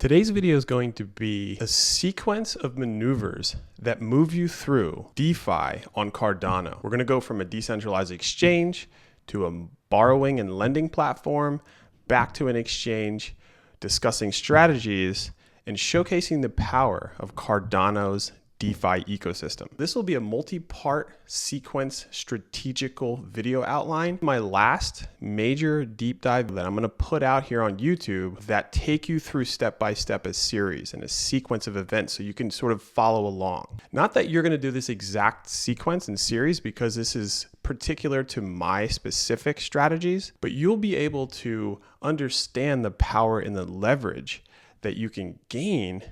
Today's video is going to be a sequence of maneuvers that move you through DeFi on Cardano. We're going to go from a decentralized exchange to a borrowing and lending platform, back to an exchange, discussing strategies, and showcasing the power of Cardano's DeFi ecosystem. This will be a multi-part sequence strategical video outline. My last major deep dive that I'm going to put out here on YouTube that take you through step-by-step a series and a sequence of events so you can sort of follow along. Not that you're going to do this exact sequence and series because this is particular to my specific strategies, but you'll be able to understand the power and the leverage that you can gain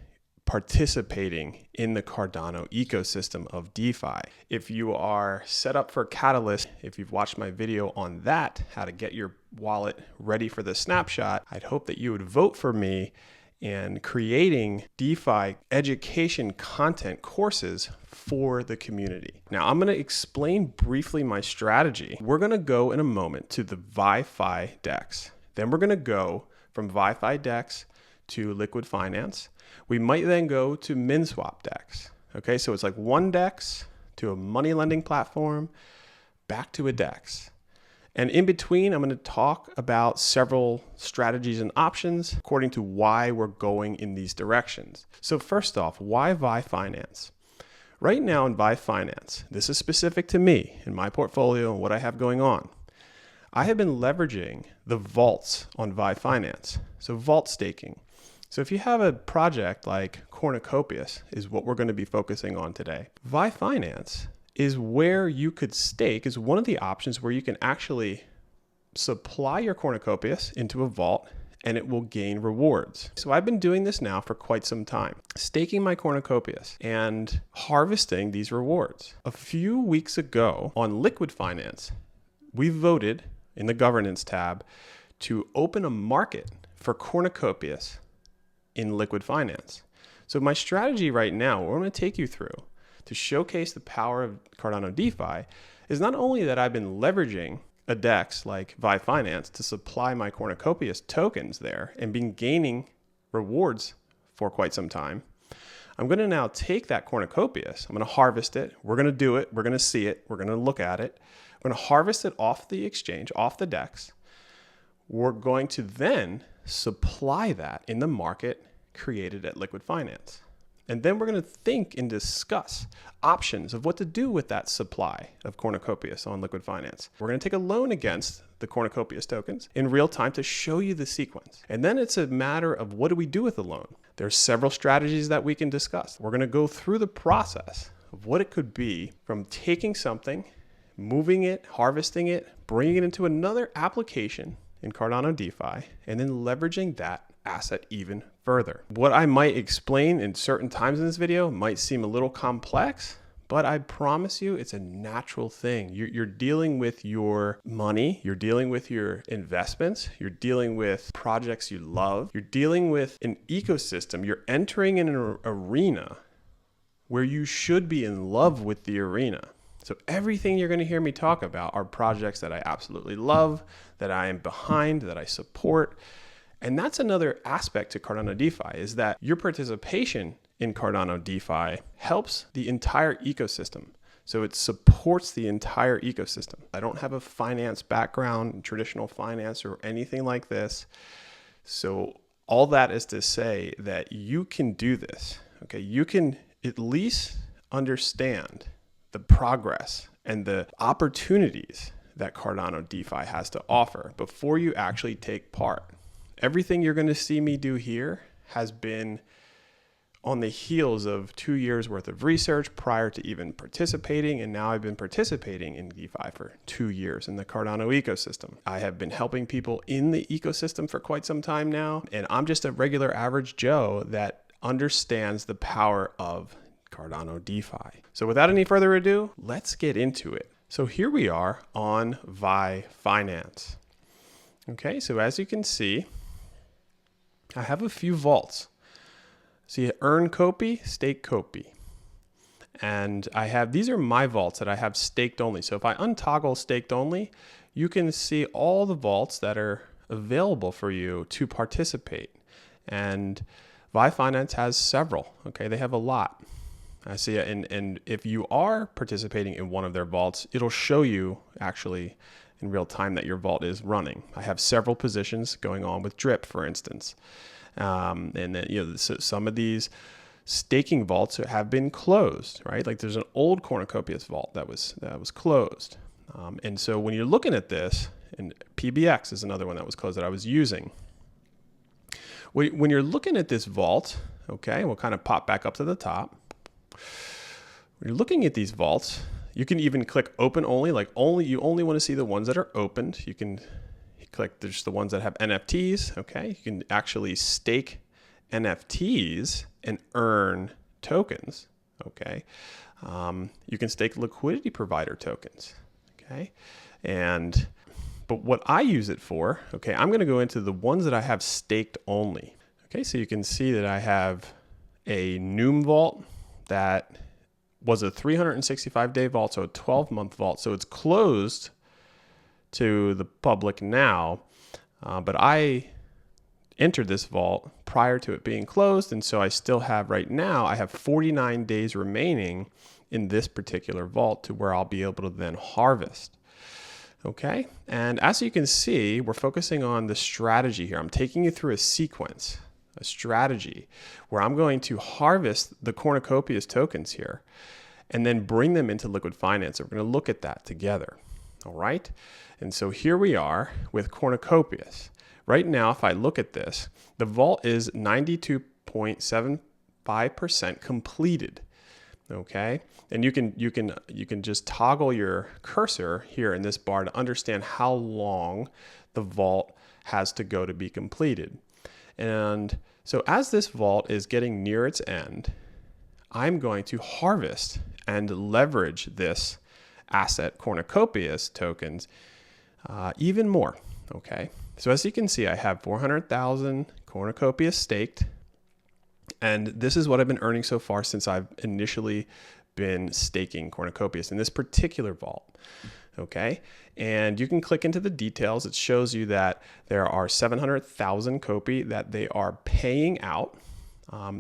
participating in the Cardano ecosystem of DeFi. If you are set up for Catalyst, if you've watched my video on that, how to get your wallet ready for the snapshot, I'd hope that you would vote for me in creating DeFi education content courses for the community. Now, I'm going to explain briefly my strategy. We're going to go in a moment to the VYFI DEX. Then we're going to go from VYFI DEX to liquid finance. We might then go to MinSwap DEX. Okay, so it's like one DEX to a money lending platform, back to a DEX. And in between, I'm going to talk about several strategies and options according to why we're going in these directions. So first off, why VY Finance? Right now in VY Finance, this is specific to me and my portfolio and what I have going on. I have been leveraging the vaults on VY Finance. So vault staking. So if you have a project like Cornucopias is what we're going to be focusing on today. VY Finance is where you could stake, is one of the options where you can actually supply your Cornucopias into a vault and it will gain rewards. So I've been doing this now for quite some time, staking my Cornucopias and harvesting these rewards. A few weeks ago on liquid finance, we voted in the governance tab to open a market for Cornucopias in liquid finance. So my strategy right now, what I'm going to take you through to showcase the power of Cardano DeFi is not only that I've been leveraging a DEX like VY Finance to supply my Cornucopias tokens there and been gaining rewards for quite some time. I'm going to now take that Cornucopias, I'm going to harvest it, we're going to do it, we're going to see it, we're going to look at it, we're going to harvest it off the exchange, off the DEX. We're going to then supply that in the market created at liquid finance. And then we're going to think and discuss options of what to do with that supply of Cornucopias on liquid finance. We're going to take a loan against the Cornucopias tokens in real time to show you the sequence. And then it's a matter of what do we do with the loan? There's several strategies that we can discuss. We're going to go through the process of what it could be from taking something, moving it, harvesting it, bringing it into another application in Cardano DeFi, and then leveraging that asset even further. What I might explain in certain times in this video might seem a little complex, but I promise you it's a natural thing. You're dealing with your money, you're dealing with your investments, you're dealing with projects you love, you're dealing with an ecosystem, you're entering in an arena where you should be in love with the arena. So everything you're going to hear me talk about are projects that I absolutely love, that I am behind, that I support. And that's another aspect to Cardano DeFi is that your participation in Cardano DeFi helps the entire ecosystem. So it supports the entire ecosystem. I don't have a finance background, traditional finance or anything like this. So all that is to say that you can do this. Okay, you can at least understand the progress and the opportunities that Cardano DeFi has to offer before you actually take part. Everything you're going to see me do here has been on the heels of 2 years worth of research prior to even participating. And now I've been participating in DeFi for 2 years in the Cardano ecosystem. I have been helping people in the ecosystem for quite some time now. And I'm just a regular average Joe that understands the power of Cardano DeFi. So without any further ado, let's get into it. So here we are on VY Finance. Okay, so as you can see, I have a few vaults. See, earn COPI, stake COPI. And I have, these are my vaults that I have staked only. So if I untoggle staked only, you can see all the vaults that are available for you to participate. And VYFi has several. Okay, they have a lot. I see it. And if you are participating in one of their vaults, it'll show you actually in real time that your vault is running. I have several positions going on with Drip, for instance. And then, you know, so some of these staking vaults have been closed, right? Like there's an old Cornucopias vault that was closed. And so when you're looking at this, and PBX is another one that was closed that I was using. When you're looking at this vault, okay, we'll kind of pop back up to the top. When you're looking at these vaults, you can even click open only, like you only want to see the ones that are opened. You can click there's the ones that have NFTs, okay? You can actually stake NFTs and earn tokens, okay? You can stake liquidity provider tokens, okay? But what I use it for, okay, I'm going to go into the ones that I have staked only. Okay, so you can see that I have a Noom vault that was a 365-day vault, so a 12-month vault. So it's closed to the public now, but I entered this vault prior to it being closed, and so I still have right now, I have 49 days remaining in this particular vault to where I'll be able to then harvest. Okay, and as you can see, we're focusing on the strategy here. I'm taking you through a sequence, a strategy, where I'm going to harvest the Cornucopias tokens here and then bring them into liquid finance. So we're going to look at that together. All right, and so here we are with Cornucopias. Right now, if I look at this, the vault is 92.75% completed. Okay, and you can just toggle your cursor here in this bar to understand how long the vault has to go to be completed. And so as this vault is getting near its end, I'm going to harvest and leverage this asset, Cornucopias tokens, even more. Okay, so as you can see, I have 400,000 Cornucopias staked. And this is what I've been earning so far since I've initially been staking Cornucopias in this particular vault. Okay, and you can click into the details. It shows you that there are 700,000 COPI that they are paying out.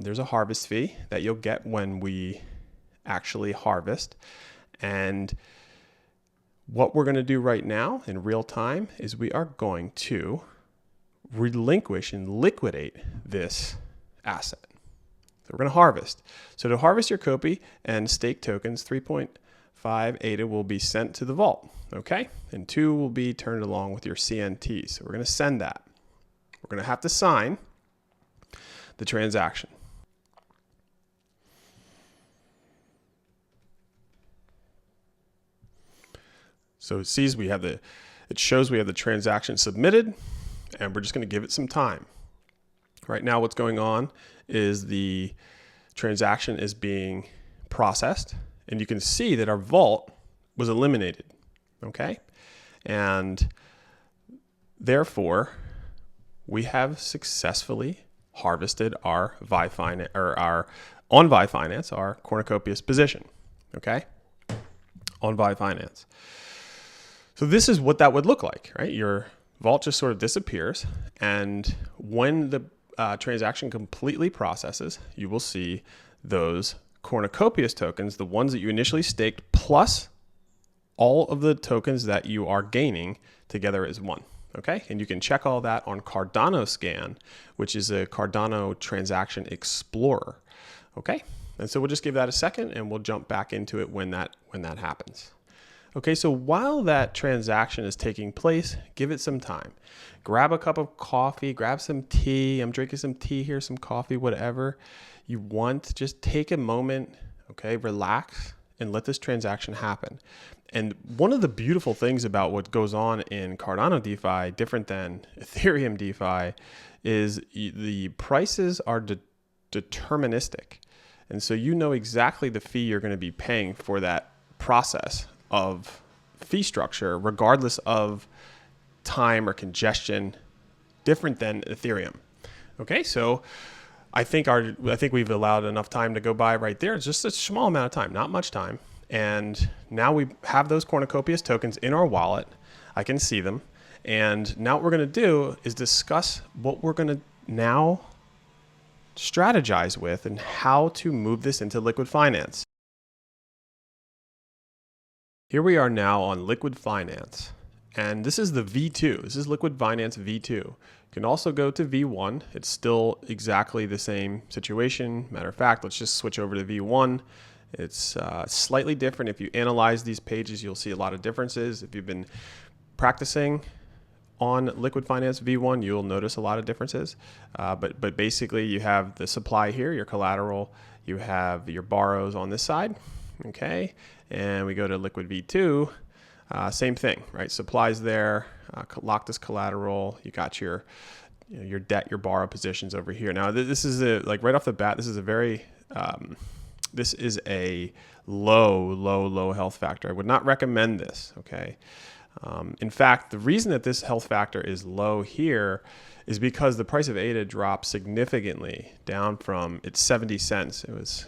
There's a harvest fee that you'll get when we actually harvest. And what we're going to do right now in real time is we are going to relinquish and liquidate this asset. So we're going to harvest. So to harvest your COPI and stake tokens, 3.5 ADA will be sent to the vault, okay? And 2 will be turned along with your CNT. So we're going to send that. We're going to have to sign the transaction. So it shows we have the transaction submitted, and we're just going to give it some time. Right now, what's going on is the transaction is being processed, and you can see that our vault was eliminated, okay? And therefore, we have successfully harvested our VYFi on VYFinance, our Cornucopias position, okay? On VYFinance. So this is what that would look like, right? Your vault just sort of disappears, and when the transaction completely processes, you will see those Cornucopias tokens, the ones that you initially staked, plus all of the tokens that you are gaining together as one. Okay, and you can check all that on Cardano Scan, which is a Cardano Transaction Explorer. Okay, and so we'll just give that a second, and we'll jump back into it when that happens. Okay, so while that transaction is taking place, give it some time. Grab a cup of coffee, grab some tea. I'm drinking some tea here, some coffee, whatever you want. Just take a moment, okay, relax, and let this transaction happen. And one of the beautiful things about what goes on in Cardano DeFi, different than Ethereum DeFi, is the prices are deterministic. And so you know exactly the fee you're going to be paying for that process of fee structure, regardless of time or congestion, different than Ethereum. Okay, so I think we've allowed enough time to go by right there. It's just a small amount of time, not much time. And now we have those Cornucopias tokens in our wallet. I can see them. And now what we're going to do is discuss what we're going to now strategize with and how to move this into liquid finance. Here we are now on liquid finance, and this is the V2. This is liquid finance V2. You can also go to V1. It's still exactly the same situation. Matter of fact, let's just switch over to V1. It's slightly different. If you analyze these pages, you'll see a lot of differences. If you've been practicing on liquid finance V1, you'll notice a lot of differences. But basically, you have the supply here, your collateral. You have your borrows on this side, okay? And we go to liquid V2, same thing, right? Supply's there, locked as collateral. You got your debt, your borrow positions over here. Now, this is like right off the bat, this is a very, this is a low health factor. I would not recommend this, okay? In fact, the reason that this health factor is low here is because the price of ADA dropped significantly down from its 70 cents. It was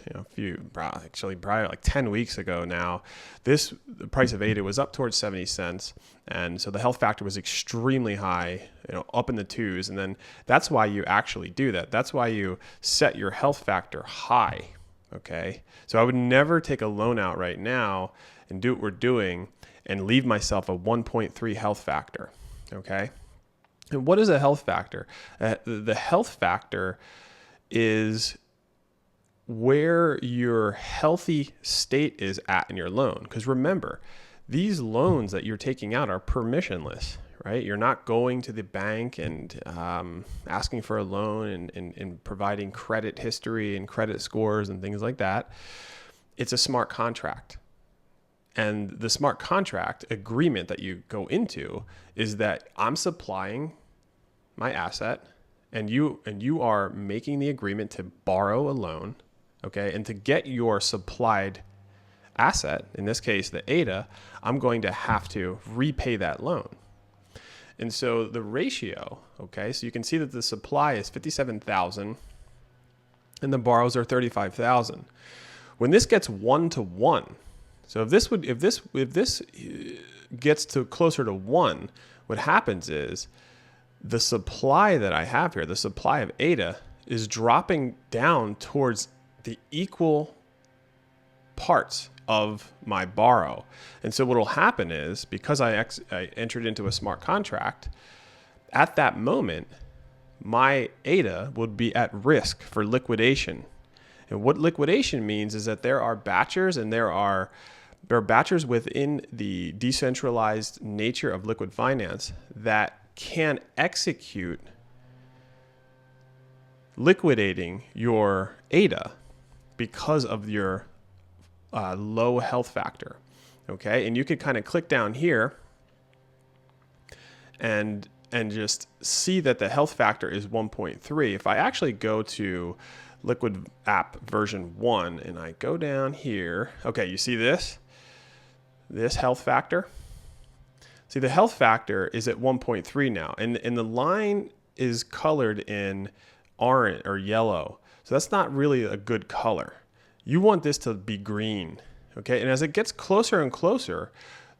probably like 10 weeks ago now. The price of ADA was up towards 70 cents. And so the health factor was extremely high, up in the twos. And then that's why you actually do that. That's why you set your health factor high, okay? So I would never take a loan out right now and do what we're doing and leave myself a 1.3 health factor, okay? And what is a health factor? The health factor is where your healthy state is at in your loan. Because remember, these loans that you're taking out are permissionless, right? You're not going to the bank and asking for a loan and providing credit history and credit scores and things like that. It's a smart contract. And the smart contract agreement that you go into is that I'm supplying my asset and you are making the agreement to borrow a loan, okay? And to get your supplied asset, in this case, the ADA, I'm going to have to repay that loan. And so the ratio, okay, so you can see that the supply is 57,000 and the borrows are 35,000. When this gets 1-to-1, so if this gets to closer to 1, what happens is the supply that I have here, the supply of ADA, is dropping down towards the equal parts of my borrow. And so what will happen is, because I entered into a smart contract, at that moment, my ADA would be at risk for liquidation. And what liquidation means is that there are batchers and there are batchers within the decentralized nature of liquid finance that can execute liquidating your ADA because of your low health factor, okay? And you could kind of click down here and just see that the health factor is 1.3. If I actually go to Liquid App version 1 and I go down here, okay, you see this health factor? See, the health factor is at 1.3 now, and the line is colored in orange or yellow. So that's not really a good color. You want this to be green, okay? And as it gets closer and closer,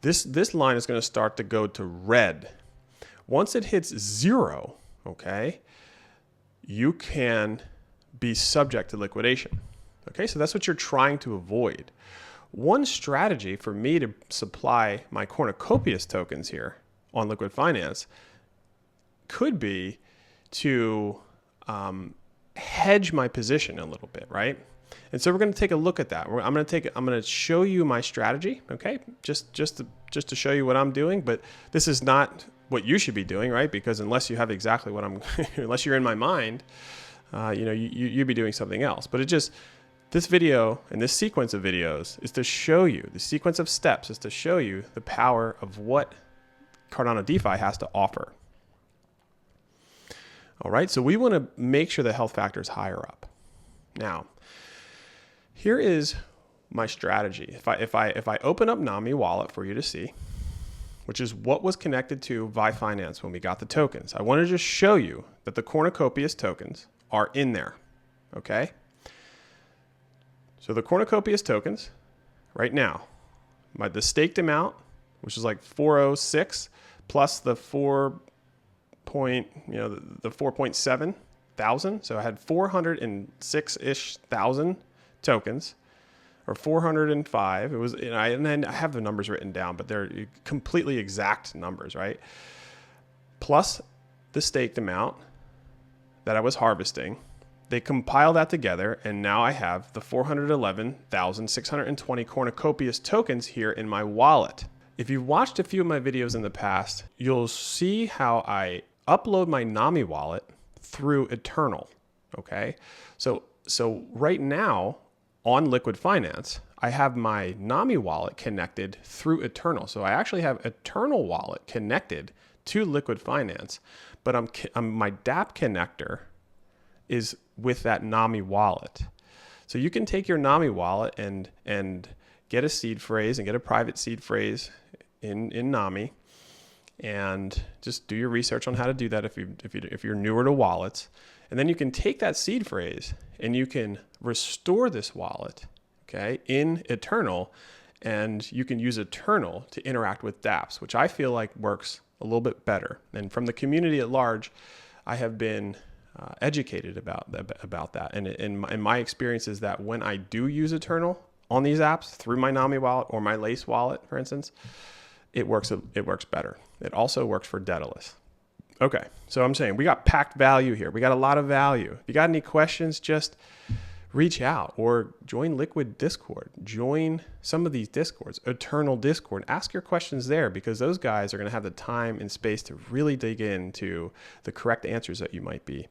this line is going to start to go to red. Once it hits 0, okay, you can be subject to liquidation. Okay, so that's what you're trying to avoid. One strategy for me to supply my cornucopias tokens here on liquid finance could be to hedge my position a little bit, right? And so we're going to take a look at that. I'm going to show you my strategy, okay? Just to show you what I'm doing, but this is not what you should be doing, right? Because unless you have exactly what unless you're in my mind, you'd be doing something else. But this video and this sequence of videos is to show you, the sequence of steps is to show you the power of what Cardano DeFi has to offer. All right, so we want to make sure the health factor is higher up. Now, here is my strategy. If I open up Nami Wallet for you to see, which is what was connected to VYFI when we got the tokens, I want to just show you that the cornucopias tokens are in there, okay? So the cornucopias tokens, right now, the staked amount, which is like 406, plus the 4.7 thousand. So I had 406-ish thousand tokens, or 405. It was, and then I have the numbers written down, but they're completely exact numbers, right? Plus the staked amount that I was harvesting. They compile that together, and now I have the 411,620 cornucopias tokens here in my wallet. If you've watched a few of my videos in the past, you'll see how I upload my Nami wallet through Eternal, okay? So right now on Liquid Finance, I have my Nami wallet connected through Eternal. So I actually have Eternal wallet connected to Liquid Finance, but my dApp connector is with that Nami wallet. So you can take your Nami wallet and get a seed phrase and get a private seed phrase in Nami, and just do your research on how to do that if you're newer to wallets. And then you can take that seed phrase and you can restore this wallet, okay, in Eternal, and you can use Eternal to interact with dApps, which I feel like works a little bit better. And from the community at large, I have been educated about that. And in my experience is that when I do use Eternal on these apps through my Nami wallet or my Lace wallet, for instance, it works better. It also works for Daedalus. Okay, so I'm saying we got packed value here. We got a lot of value. If you got any questions, just reach out or join Liquid Discord. Join some of these Discords, Eternal Discord. Ask your questions there, because those guys are going to have the time and space to really dig into the correct answers that you might be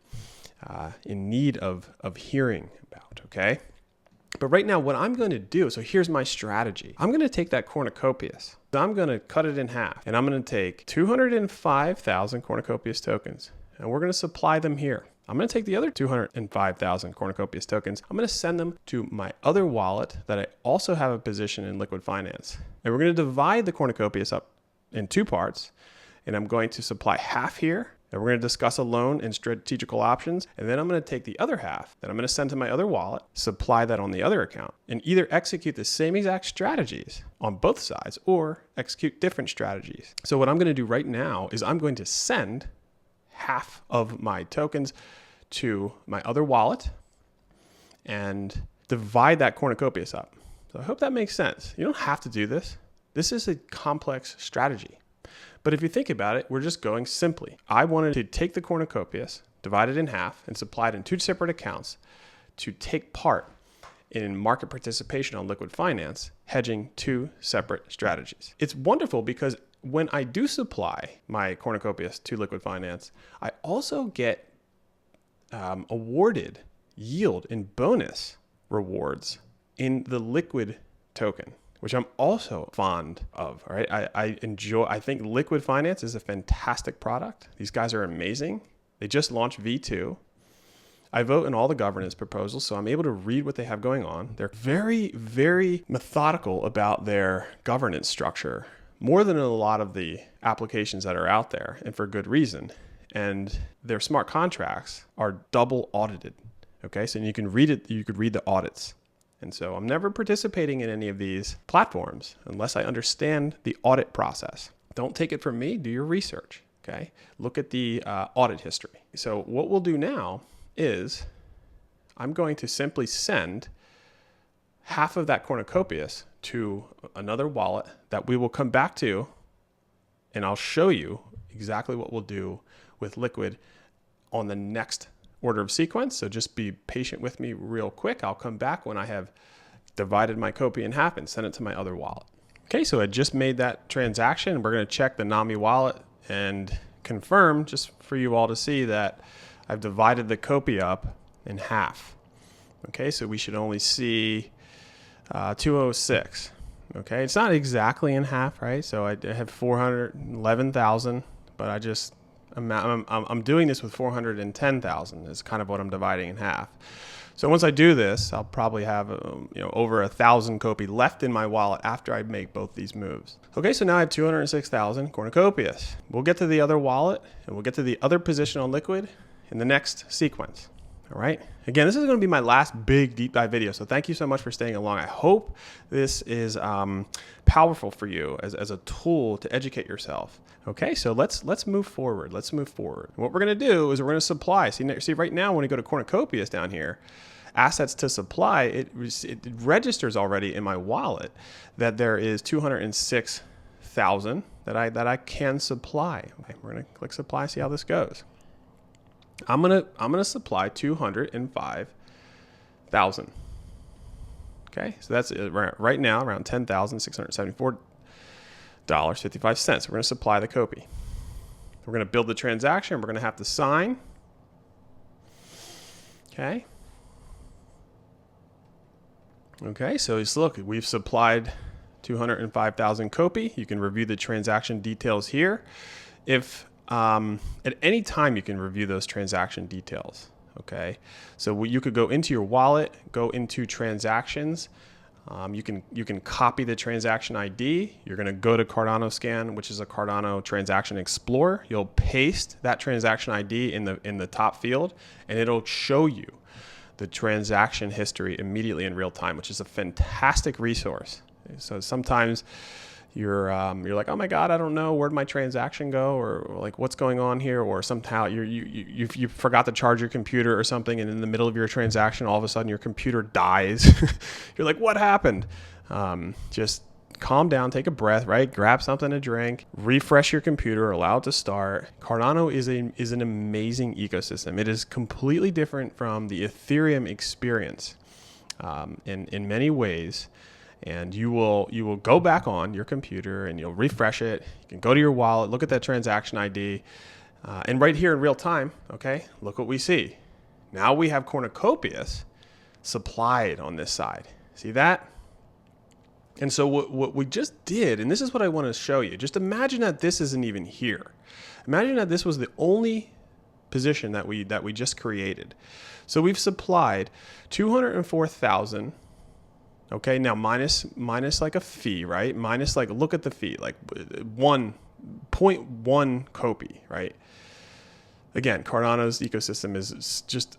in need of hearing about, okay? But right now, what I'm going to do, so here's my strategy. I'm going to take that cornucopias. I'm going to cut it in half, and I'm going to take 205,000 cornucopias tokens, and we're going to supply them here. I'm going to take the other 205,000 cornucopias tokens. I'm going to send them to my other wallet that I also have a position in Liquid Finance. And we're going to divide the cornucopias up in two parts, and I'm going to supply half here. And we're going to discuss a loan and strategical options. And then I'm going to take the other half that I'm going to send to my other wallet, supply that on the other account, and either execute the same exact strategies on both sides or execute different strategies. So what I'm going to do right now is I'm going to send half of my tokens to my other wallet and divide that cornucopias up. So I hope that makes sense. You don't have to do this. This is a complex strategy. But if you think about it, we're just going simply. I wanted to take the cornucopias, divide it in half, and supply it in two separate accounts to take part in market participation on Liquid Finance, hedging two separate strategies. It's wonderful because when I do supply my cornucopias to Liquid Finance, I also get awarded yield and bonus rewards in the Liquid token, which I'm also fond of. All right, I think Liquid Finance is a fantastic product. These guys are amazing. They just launched V2. I vote in all the governance proposals, so I'm able to read what they have going on. They're very, very methodical about their governance structure, more than a lot of the applications that are out there, and for good reason. And their smart contracts are double audited. Okay, so you can read it. You could read the audits. And so I'm never participating in any of these platforms unless I understand the audit process. Don't take it from me, do your research, okay? Look at the audit history. So what we'll do now is I'm going to simply send half of that cornucopias to another wallet that we will come back to, and I'll show you exactly what we'll do with Liquid on the next order of sequence. So just be patient with me real quick. I'll come back when I have divided my COPI in half and send it to my other wallet. Okay, so I just made that transaction. We're going to check the Nami wallet and confirm, just for you all to see, that I've divided the COPI up in half. Okay, so we should only see 206. Okay, it's not exactly in half, right? So I have 411,000, but I'm doing this with 410,000 is kind of what I'm dividing in half. So once I do this, I'll probably have over 1,000 COPI left in my wallet after I make both these moves. Okay, so now I have 206,000 cornucopias. We'll get to the other wallet and we'll get to the other position on Liquid in the next sequence. All right. Again, this is going to be my last big deep dive video. So thank you so much for staying along. I hope this is powerful for you as a tool to educate yourself. Okay, so let's move forward. Let's move forward. What we're going to do is we're going to supply. See right now when you go to Cornucopias down here, assets to supply, it registers already in my wallet that there is 206,000 that I can supply. Okay, we're going to click supply, see how this goes. I'm gonna supply 205,000. Okay, so that's right now around $10,674.55. We're gonna supply the COPI. We're gonna build the transaction. We're gonna have to sign. Okay. Okay, so just look, we've supplied 205,000 COPI. You can review the transaction details here. If at any time you can review those transaction details. Okay, so you could go into your wallet, go into transactions. You can copy the transaction ID. You're going to go to Cardano Scan, which is a Cardano Transaction Explorer. You'll paste that transaction ID in the top field, and it'll show you the transaction history immediately in real time, which is a fantastic resource. So sometimes you're like, oh my God, I don't know, where'd my transaction go, or like what's going on here, or somehow you forgot to charge your computer or something, and in the middle of your transaction, all of a sudden your computer dies. You're like, what happened? Just calm down, take a breath, right? Grab something to drink, refresh your computer, allow it to start. Cardano is an amazing ecosystem. It is completely different from the Ethereum experience in many ways. And you will go back on your computer and you'll refresh it. You can go to your wallet, look at that transaction ID, and right here in real time, okay, look what we see. Now we have Cornucopias supplied on this side. See that? And so what we just did, and this is what I want to show you, just imagine that this isn't even here. Imagine that this was the only position that we just created. So we've supplied 204,000. Okay, now minus like a fee, right? Minus like, look at the fee, like 1.1 COPI, right? Again, Cardano's ecosystem is just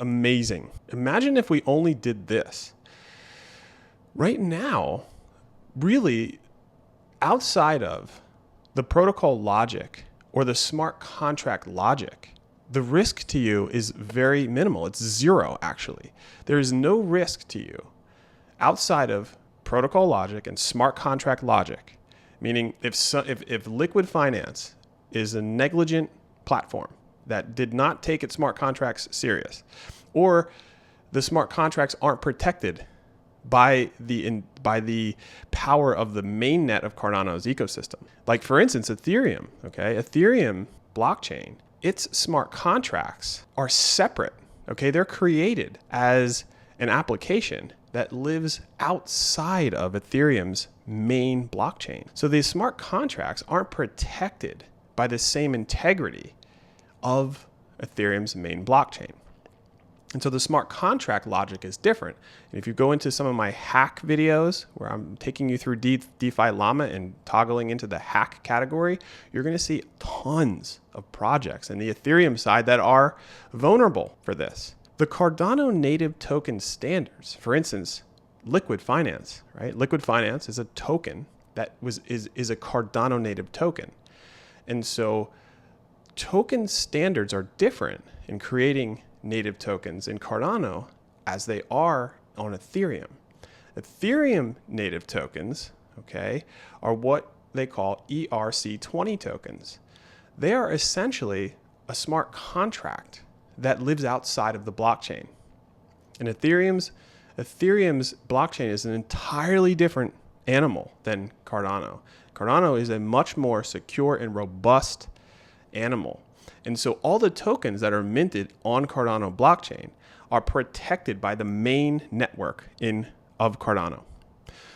amazing. Imagine if we only did this. Right now, really, outside of the protocol logic or the smart contract logic, the risk to you is very minimal. It's zero, actually. There is no risk to you outside of protocol logic and smart contract logic, meaning if liquid finance is a negligent platform that did not take its smart contracts serious, or the smart contracts aren't protected by the power of the mainnet of Cardano's ecosystem. Like for instance, Ethereum, okay? Ethereum blockchain, its smart contracts are separate, okay? They're created as an application that lives outside of Ethereum's main blockchain. So these smart contracts aren't protected by the same integrity of Ethereum's main blockchain. And so the smart contract logic is different. And if you go into some of my hack videos where I'm taking you through DeFi Llama and toggling into the hack category, you're going to see tons of projects in the Ethereum side that are vulnerable for this. The Cardano native token standards, for instance, liquid finance, right? Liquid finance is a token that is a Cardano native token. And so token standards are different in creating native tokens in Cardano as they are on Ethereum. Ethereum native tokens, okay, are what they call ERC20 tokens. They are essentially a smart contract that lives outside of the blockchain. And Ethereum's blockchain is an entirely different animal than Cardano. Cardano is a much more secure and robust animal. And so all the tokens that are minted on Cardano blockchain are protected by the main network of Cardano.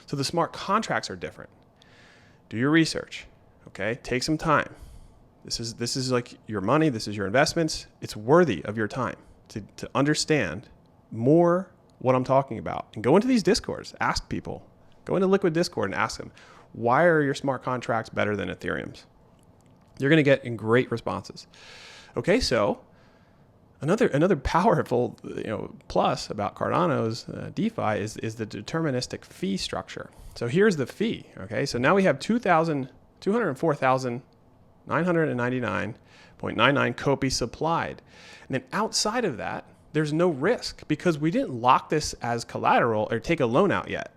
So the smart contracts are different. Do your research, okay? Take some time. This is like your money. This is your investments. It's worthy of your time to understand more what I'm talking about. And go into these discords. Ask people. Go into Liquid Discord and ask them, why are your smart contracts better than Ethereum's? You're going to get great responses. Okay, so Another powerful plus about Cardano's DeFi is the deterministic fee structure. So here's the fee. Okay, so now we have 204,999.99 COPI supplied, and then outside of that, there's no risk because we didn't lock this as collateral or take a loan out yet.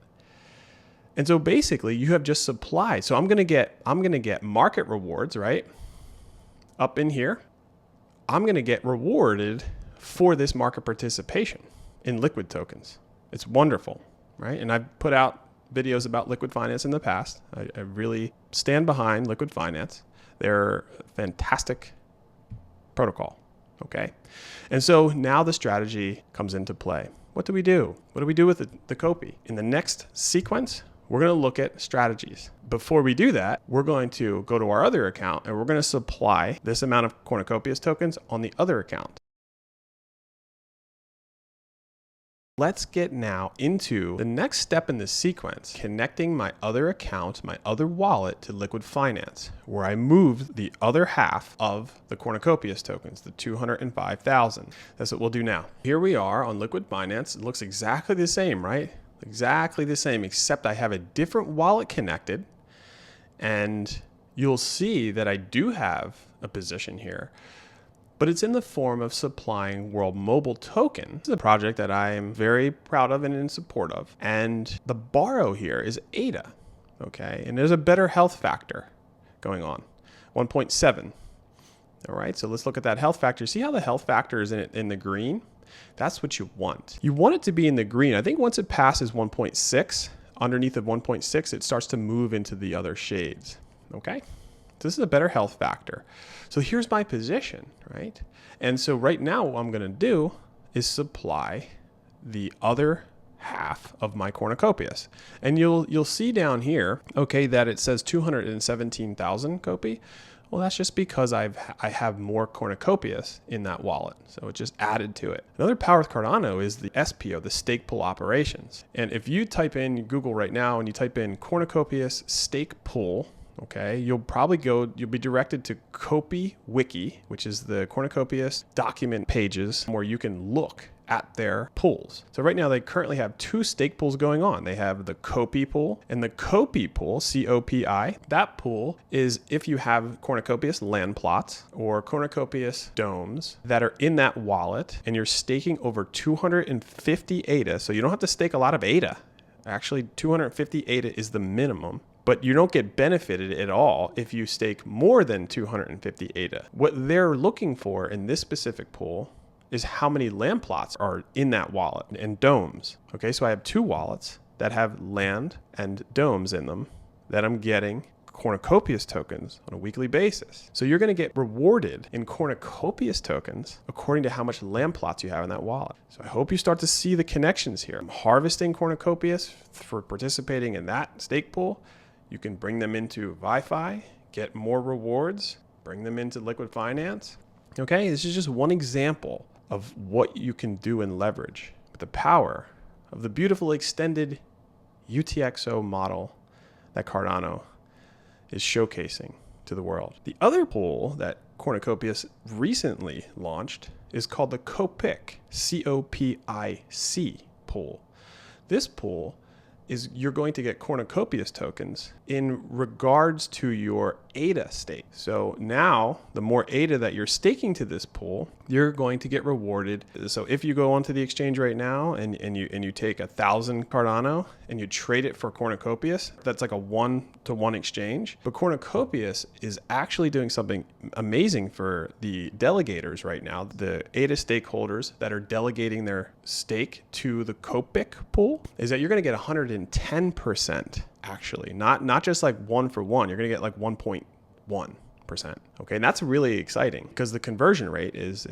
And so basically, you have just supply. So I'm gonna get market rewards, right? Up in here, I'm gonna get rewarded for this market participation in liquid tokens. It's wonderful, right? And I've put out videos about liquid finance in the past. I really stand behind liquid finance. They're a fantastic protocol, okay? And so now the strategy comes into play. What do we do? What do we do with the COPI? In the next sequence, we're going to look at strategies. Before we do that, we're going to go to our other account and we're going to supply this amount of cornucopias tokens on the other account. Let's get now into the next step in this sequence, connecting my other account, my other wallet to Liquid Finance, where I moved the other half of the cornucopias tokens, the 205,000. That's what we'll do now. Here we are on Liquid Finance. It looks exactly the same, right? Exactly the same, except I have a different wallet connected, and you'll see that I do have a position here, but it's in the form of supplying World Mobile Token. This is a project that I am very proud of and in support of. And the borrow here is ADA, okay? And there's a better health factor going on, 1.7. All right, so let's look at that health factor. See how the health factor is in the green? That's what you want. You want it to be in the green. I think once it passes 1.6, underneath of 1.6, it starts to move into the other shades, okay? This is a better health factor. So here's my position, right? And so right now what I'm gonna do is supply the other half of my cornucopias. And you'll see down here, okay, that it says 217,000 COPI. Well, that's just because I have more cornucopias in that wallet. So it just added to it. Another power with Cardano is the SPO, the stake pool operations. And if you type in Google right now and you type in cornucopias stake pool, okay, you'll be directed to COPI Wiki, which is the cornucopias document pages where you can look at their pools. So right now they currently have two stake pools going on. They have the COPI pool and the COPI pool, COPI. That pool is if you have cornucopias land plots or cornucopias domes that are in that wallet and you're staking over 250 ADA. So you don't have to stake a lot of ADA. Actually, 250 ADA is the minimum. But you don't get benefited at all if you stake more than 250 ADA. What they're looking for in this specific pool is how many land plots are in that wallet and domes. Okay, so I have two wallets that have land and domes in them that I'm getting cornucopias tokens on a weekly basis. So you're going to get rewarded in cornucopias tokens according to how much land plots you have in that wallet. So I hope you start to see the connections here. I'm harvesting cornucopias for participating in that stake pool. You can bring them into VYFI, get more rewards, bring them into Liquid Finance. Okay, this is just one example of what you can do and leverage with the power of the beautiful extended UTXO model that Cardano is showcasing to the world. The other pool that Cornucopias recently launched is called the COPIC, COPIC pool. This pool is you're going to get cornucopias tokens in regards to your ADA stake. So now the more ADA that you're staking to this pool, you're going to get rewarded. So if you go onto the exchange right now and you take 1,000 Cardano and you trade it for cornucopias, that's like a 1-to-1 exchange. But cornucopias is actually doing something amazing for the delegators right now, the ADA stakeholders that are delegating their stake to the COPIC pool, is that you're going to get 110%. Actually, not just like 1-for-1, you're gonna get like 1.1%. Okay, and that's really exciting because the conversion rate is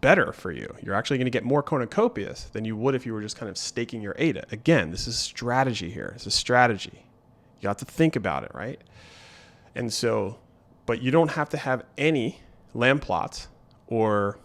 better for you. You're actually gonna get more cornucopias than you would if you were just kind of staking your ADA. Again, this is strategy here. It's a strategy. You have to think about it, right? And so, but you don't have to have any land plots or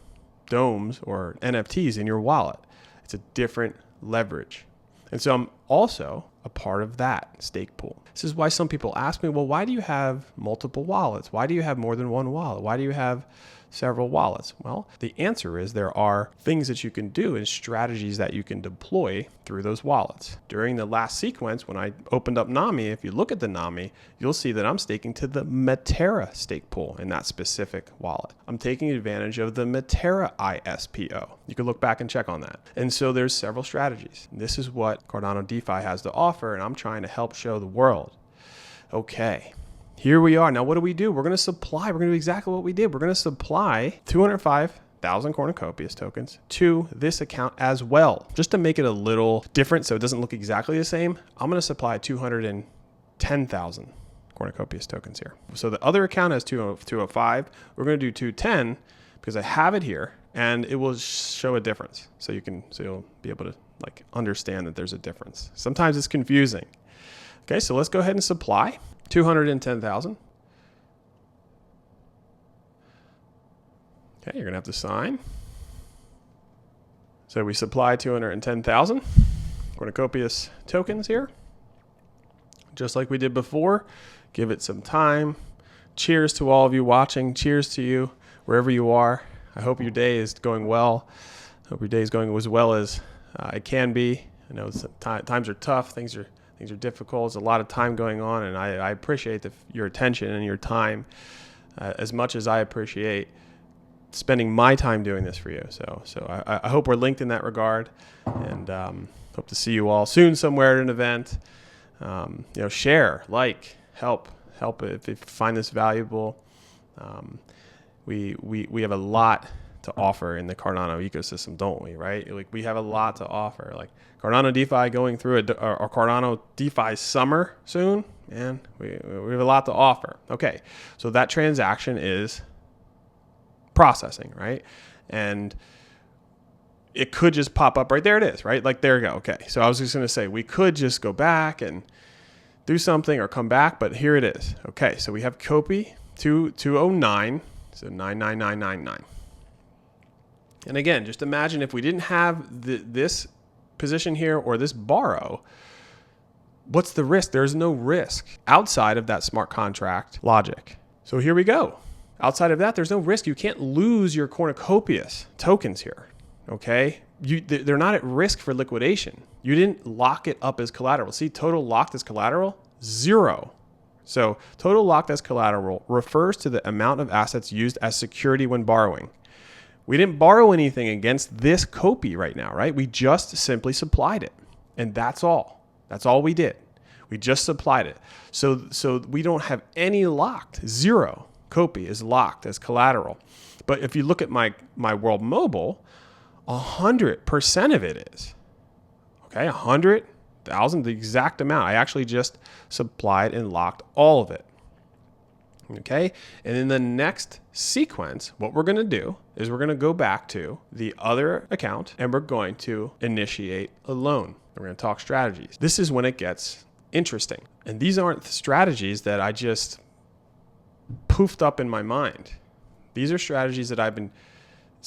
domes or NFTs in your wallet. It's a different leverage. And so I'm also a part of that stake pool. This is why some people ask me, well, why do you have multiple wallets? Why do you have more than one wallet? Why do you have several wallets? Well, the answer is there are things that you can do and strategies that you can deploy through those wallets. During the last sequence, when I opened up NAMI, if you look at the NAMI, you'll see that I'm staking to the Matera stake pool in that specific wallet. I'm taking advantage of the Matera ISPO. You can look back and check on that. And so there's several strategies. This is what Cardano DeFi has to offer, and I'm trying to help show the world. Okay. Here we are. Now, what do? We're going to supply. We're going to do exactly what we did. We're going to supply 205,000 cornucopias tokens to this account as well. Just to make it a little different so it doesn't look exactly the same, I'm going to supply 210,000 cornucopias tokens here. So the other account has 205. We're going to do 210 because I have it here and it will show a difference. So you'll be able to like understand that there's a difference. Sometimes it's confusing. Okay, so let's go ahead and supply 210,000. Okay, you're gonna have to sign. So we supply 210,000 cornucopias tokens here. Just like we did before, give it some time. Cheers to all of you watching. Cheers to you wherever you are. I hope your day is going well. I hope your day is going as well as it can be. I know times are tough, things are difficult. There's a lot of time going on, and I appreciate your attention and your time as much as I appreciate spending my time doing this for you. So I hope we're linked in that regard, and hope to see you all soon somewhere at an event. Share, like, help if you find this valuable. We have a lot to offer in the Cardano ecosystem, don't we? Right? Like we have a lot to offer. Like Cardano DeFi going through a Cardano DeFi summer soon, and we have a lot to offer. Okay, so that transaction is processing, right? And it could just pop up right there. It is, right? Like there you go. Okay, so I was just gonna say we could just go back and do something or come back, but here it is. Okay, so we have COPI 209, so 99999. And again, just imagine if we didn't have this position here or this borrow, what's the risk? There's no risk outside of that smart contract logic. So here we go. Outside of that, there's no risk. You can't lose your cornucopias tokens here, okay? They're not at risk for liquidation. You didn't lock it up as collateral. See, total locked as collateral, 0. So total locked as collateral refers to the amount of assets used as security when borrowing. We didn't borrow anything against this COPI right now, right? We just simply supplied it. And that's all. That's all we did. We just supplied it. So we don't have any locked. 0 COPI is locked as collateral. But if you look at my World Mobile, 100% of it is. Okay, 100,000, the exact amount. I actually just supplied and locked all of it. Okay, and in the next sequence, what we're going to do is we're going to go back to the other account and we're going to initiate a loan. We're going to talk strategies. This is when it gets interesting. And these aren't strategies that I just poofed up in my mind. These are strategies that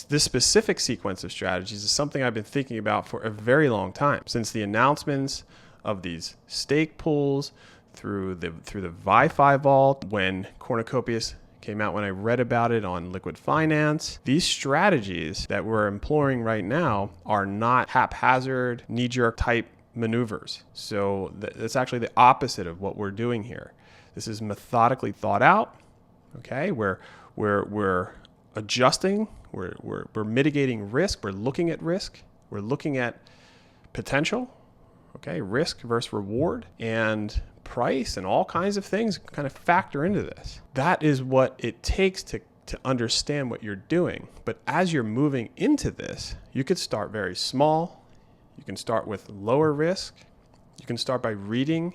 this specific sequence of strategies is something I've been thinking about for a very long time, since the announcements of these stake pools, through the VYFI vault, when cornucopias came out, when I read about it on Liquid Finance. These strategies that we're employing right now are not haphazard, knee-jerk type maneuvers. So that's actually the opposite of what we're doing here. This is methodically thought out. Okay, we're adjusting, we're mitigating risk, we're looking at risk, we're looking at potential. Okay, risk versus reward and price and all kinds of things kind of factor into this. That is what it takes to understand what you're doing. But as you're moving into this, you could start very small. You can start with lower risk. You can start by reading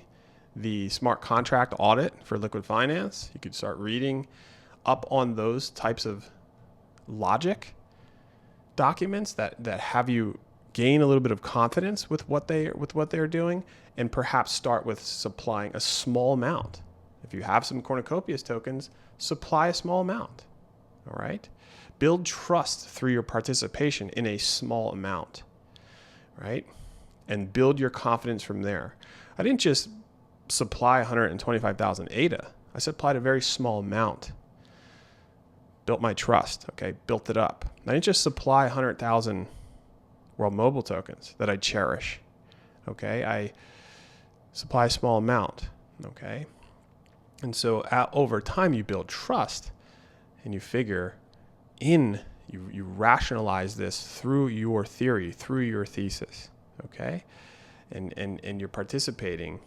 the smart contract audit for Liquid Finance. You could start reading up on those types of logic documents that have you gain a little bit of confidence with what they're doing, and perhaps start with supplying a small amount. If you have some cornucopias tokens, supply a small amount. All right? Build trust through your participation in a small amount, right? And build your confidence from there. I didn't just supply 125,000 ADA. I supplied a very small amount. built my trust, okay, built it up. I didn't just supply 100,000 World Mobile tokens that I cherish, okay? I supply a small amount, okay? And so over time, you build trust and you figure you rationalize this through your theory, through your thesis, okay? And you're participating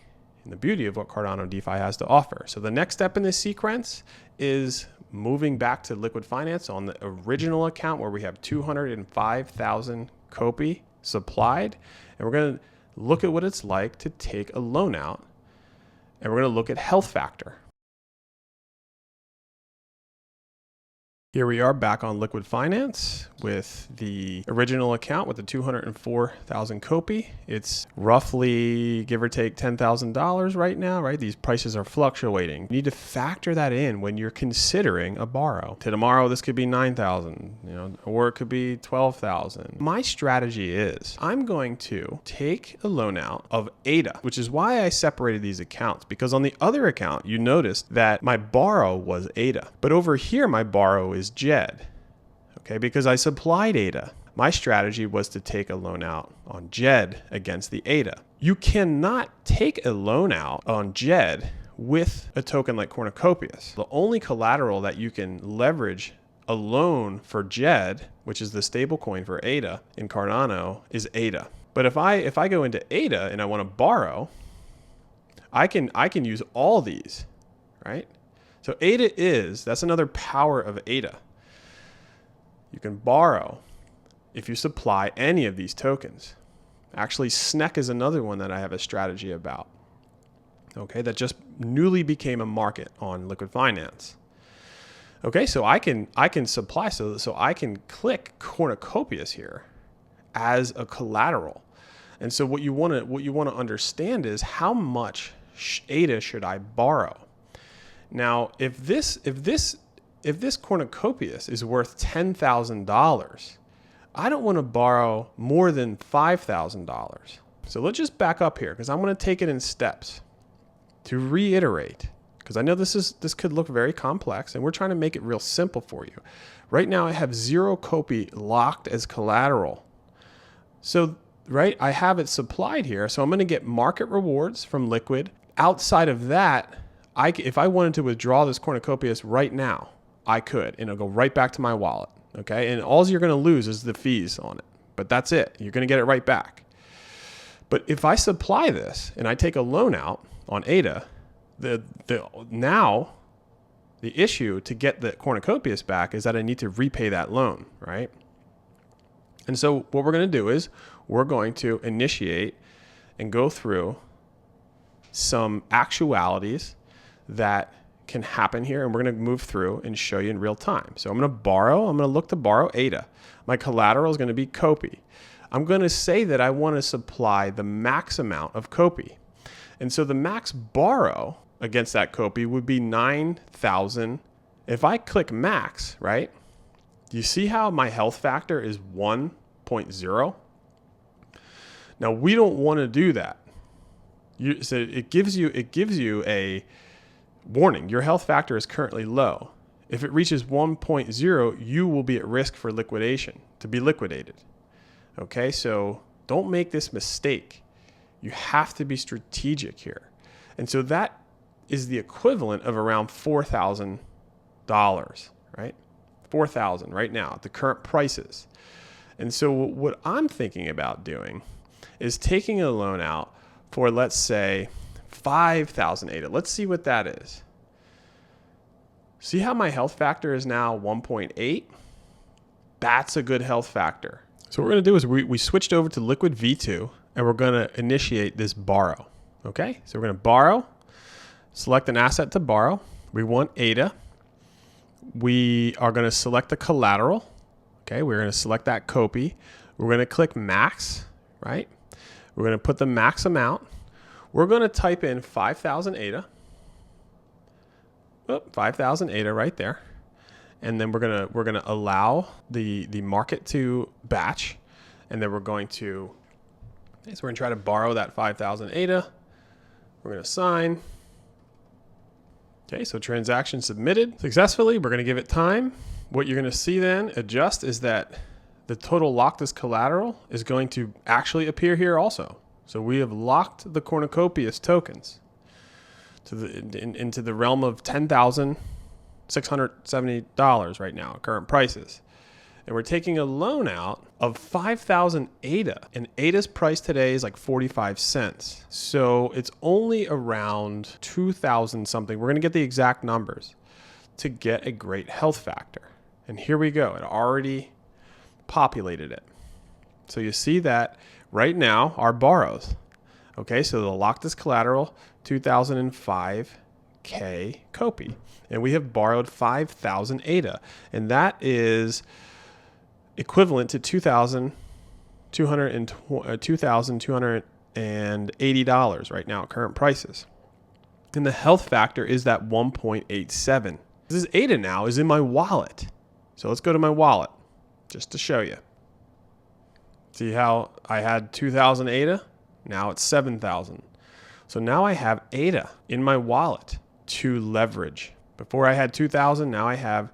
in the beauty of what Cardano DeFi has to offer. So the next step in this sequence is moving back to liquid finance on the original account where we have 205,000 COPI supplied. And we're going to look at what it's like to take a loan out. And we're going to look at health factor. Here we are back on liquid finance with the original account with the 204,000 COPI. It's roughly, give or take, $10,000 right now, right? These prices are fluctuating. You need to factor that in when you're considering a borrow. Tomorrow, this could be 9,000, or it could be 12,000. My strategy is I'm going to take a loan out of ADA, which is why I separated these accounts, because on the other account, you noticed that my borrow was ADA, but over here, my borrow is JED, okay, because I supplied ADA. My strategy was to take a loan out on JED against the ADA. You cannot take a loan out on JED with a token like Cornucopias. The only collateral that you can leverage a loan for JED, which is the stablecoin for ADA in Cardano, is ADA. But if I go into ADA and I want to borrow, I can use all these, right? So ADA that's another power of ADA. You can borrow if you supply any of these tokens. Actually, SNEC is another one that I have a strategy about, okay, that just newly became a market on liquid finance. Okay, so I can supply, so I can click Cornucopias here as a collateral. And so what you want to understand is how much ADA should I borrow? Now, if this Cornucopias is worth $10,000, I don't want to borrow more than $5,000. So let's just back up here because I'm going to take it in steps to reiterate, because I know this could look very complex and we're trying to make it real simple for you. Right now I have 0 COPI locked as collateral. So, right, I have it supplied here. So I'm going to get market rewards from liquid. Outside of that, if I wanted to withdraw this Cornucopias right now, I could, and it'll go right back to my wallet, okay? And all you're going to lose is the fees on it, but that's it. You're going to get it right back. But if I supply this and I take a loan out on ADA, now the issue to get the Cornucopias back is that I need to repay that loan, right? And so what we're going to do is we're going to initiate and go through some actualities that can happen here, and we're going to move through and show you in real time. So I'm going to look to borrow ADA. My collateral is going to be COPI. I'm going to say that I want to supply the max amount of COPI. And so the max borrow against that COPI would be 9,000. If I click max, right? Do you see how my health factor is 1.0? Now we don't want to do that. So it gives you a warning. Your health factor is currently low. If it reaches 1.0, you will be at risk for liquidation, to be liquidated. Okay, so don't make this mistake. You have to be strategic here. And so that is the equivalent of around $4,000, right? $4,000 right now at the current prices. And so what I'm thinking about doing is taking a loan out for, let's say, 5,000 ADA. Let's see what that is. See how my health factor is now 1.8? That's a good health factor. So what we're going to do is we switched over to liquid V2 and we're going to initiate this borrow. Okay, so we're going to borrow, select an asset to borrow. We want ADA. We are going to select the collateral. Okay, we're going to select that COPI. We're going to click max, right? We're going to put the max amount. We're going to type in 5,000 ADA. Oh, 5,000 ADA right there. And then we're going to allow the market to batch. And then we're going to try to borrow that 5,000 ADA. We're going to sign. Okay, so transaction submitted successfully. We're going to give it time. what you're going to see then adjust is that the total locked as collateral is going to actually appear here also. So we have locked the cornucopias tokens to into the realm of $10,670 right now at current prices. And we're taking a loan out of 5,000 ADA. And ADA's price today is like 45 cents. So it's only around 2,000 something. We're going to get the exact numbers to get a great health factor. And here we go. It already populated it. So you see that right now our borrows. Okay, so the locked as collateral, 2005K COPI. And we have borrowed 5,000 ADA. And that is equivalent to $2,280 right now at current prices. And the health factor is that 1.87. This ADA now is in my wallet. So let's go to my wallet just to show you. See how I had 2,000 ADA? Now it's 7,000. So now I have ADA in my wallet to leverage. Before I had 2,000, now I have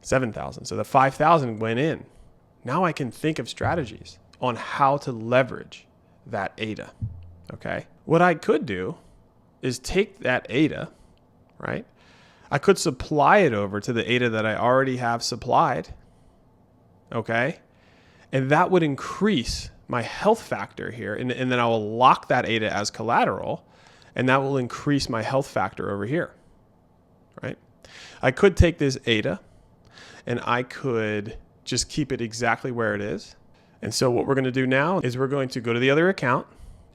7,000. So the 5,000 went in. Now I can think of strategies on how to leverage that ADA, okay? What I could do is take that ADA, right? I could supply it over to the ADA that I already have supplied, okay? And that would increase my health factor here, and then I will lock that ADA as collateral, and that will increase my health factor over here, right? I could take this ADA, and I could just keep it exactly where it is. And so what we're going to do now is we're going to go to the other account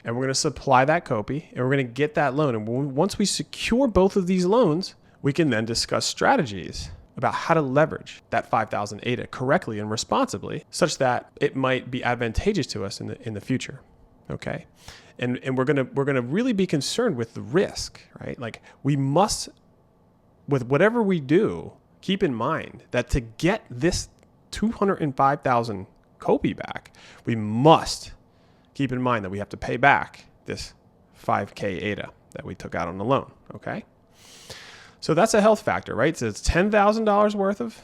and we're going to supply that COPI and we're going to get that loan. And once we secure both of these loans, we can then discuss strategies about how to leverage that 5,000 ADA correctly and responsibly such that it might be advantageous to us in the future. Okay. And we're going to really be concerned with the risk, right? Like we must, with whatever we do, keep in mind that to get this 205,000 COPI back, we must keep in mind that we have to pay back this 5K ADA that we took out on the loan, okay? So that's a health factor, right? So it's $10,000 worth of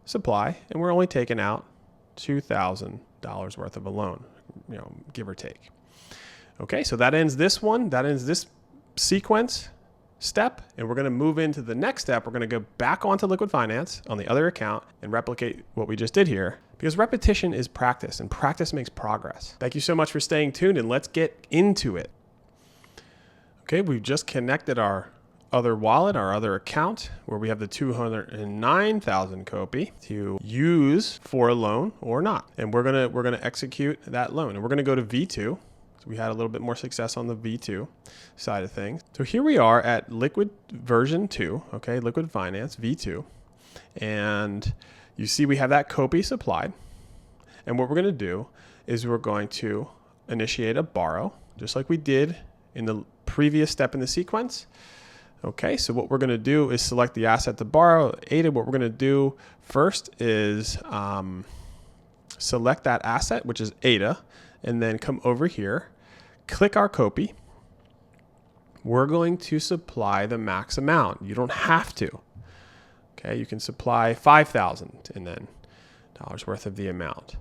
supply, and we're only taking out $2,000 worth of a loan, give or take. Okay, so that ends this one. That ends this sequence step, and we're going to move into the next step. We're going to go back onto Liquid Finance on the other account and replicate what we just did here, because repetition is practice and practice makes progress. Thank you so much for staying tuned, and let's get into it. Okay, we've just connected our other wallet, our other account, where we have the 209,000 COPI to use for a loan or not, and we're gonna execute that loan, and we're gonna go to V2. So we had a little bit more success on the V2 side of things. So here we are at Liquid version 2, okay, Liquid Finance V2. And you see we have that COPI supplied. And what we're going to do is we're going to initiate a borrow, just like we did in the previous step in the sequence. Okay, so what we're going to do is select the asset to borrow, ADA. What we're going to do first is select that asset, which is ADA, and then come over here, click our COPI. We're going to supply the max amount. You don't have to. Okay, you can supply 5,000 and then dollars worth of the amount.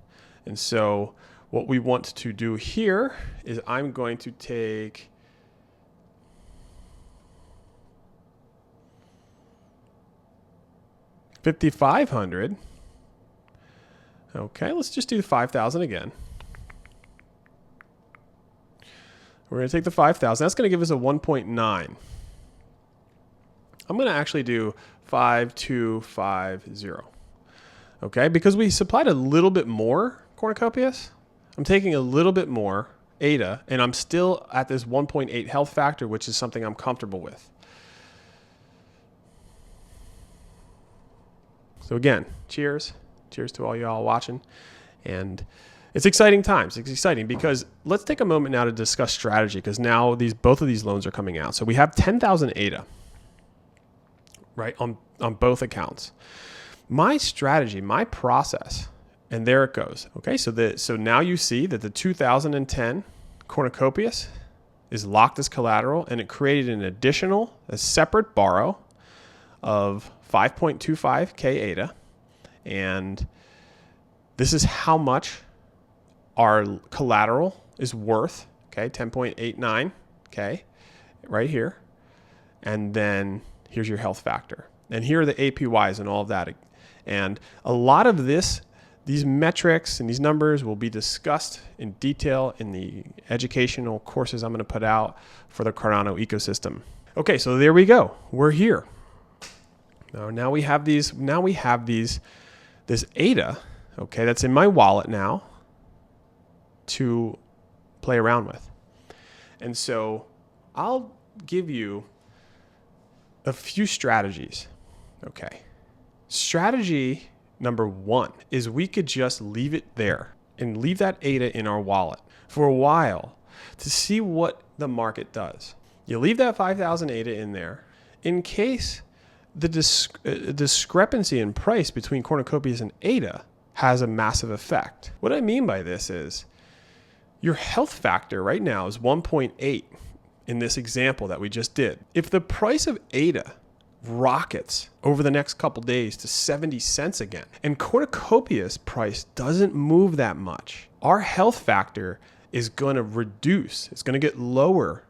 And so what we want to do here is I'm going to take $5,500. Okay, let's just do 5,000 again. We're going to take the 5,000. That's going to give us a 1.9. I'm going to actually do 5,250. Okay, because we supplied a little bit more cornucopias, I'm taking a little bit more ADA, and I'm still at this 1.8 health factor, which is something I'm comfortable with. So again, cheers. Cheers to all y'all watching. And it's exciting times. It's exciting because let's take a moment now to discuss strategy, because now both of these loans are coming out. So we have 10,000 ADA, right, on both accounts. My strategy, my process, and there it goes. Okay, so now you see that the 2010 cornucopias is locked as collateral, and it created a separate borrow of 5.25K ADA. And this is how much our collateral is worth, okay, 10.89, okay, right here. And then here's your health factor. And here are the APYs and all of that. And a lot of these metrics and these numbers will be discussed in detail in the educational courses I'm going to put out for the Cardano ecosystem. Okay, so there we go. We're here. Now we have this ADA, okay, that's in my wallet now to play around with. And so I'll give you a few strategies. Okay. Strategy number one is we could just leave it there and leave that ADA in our wallet for a while to see what the market does. You leave that 5,000 ADA in there in case the discrepancy in price between cornucopias and ADA has a massive effect. What I mean by this is your health factor right now is 1.8 in this example that we just did. If the price of ADA rockets over the next couple days to 70 cents again, and cornucopia's price doesn't move that much, our health factor is going to reduce. It's going to get lower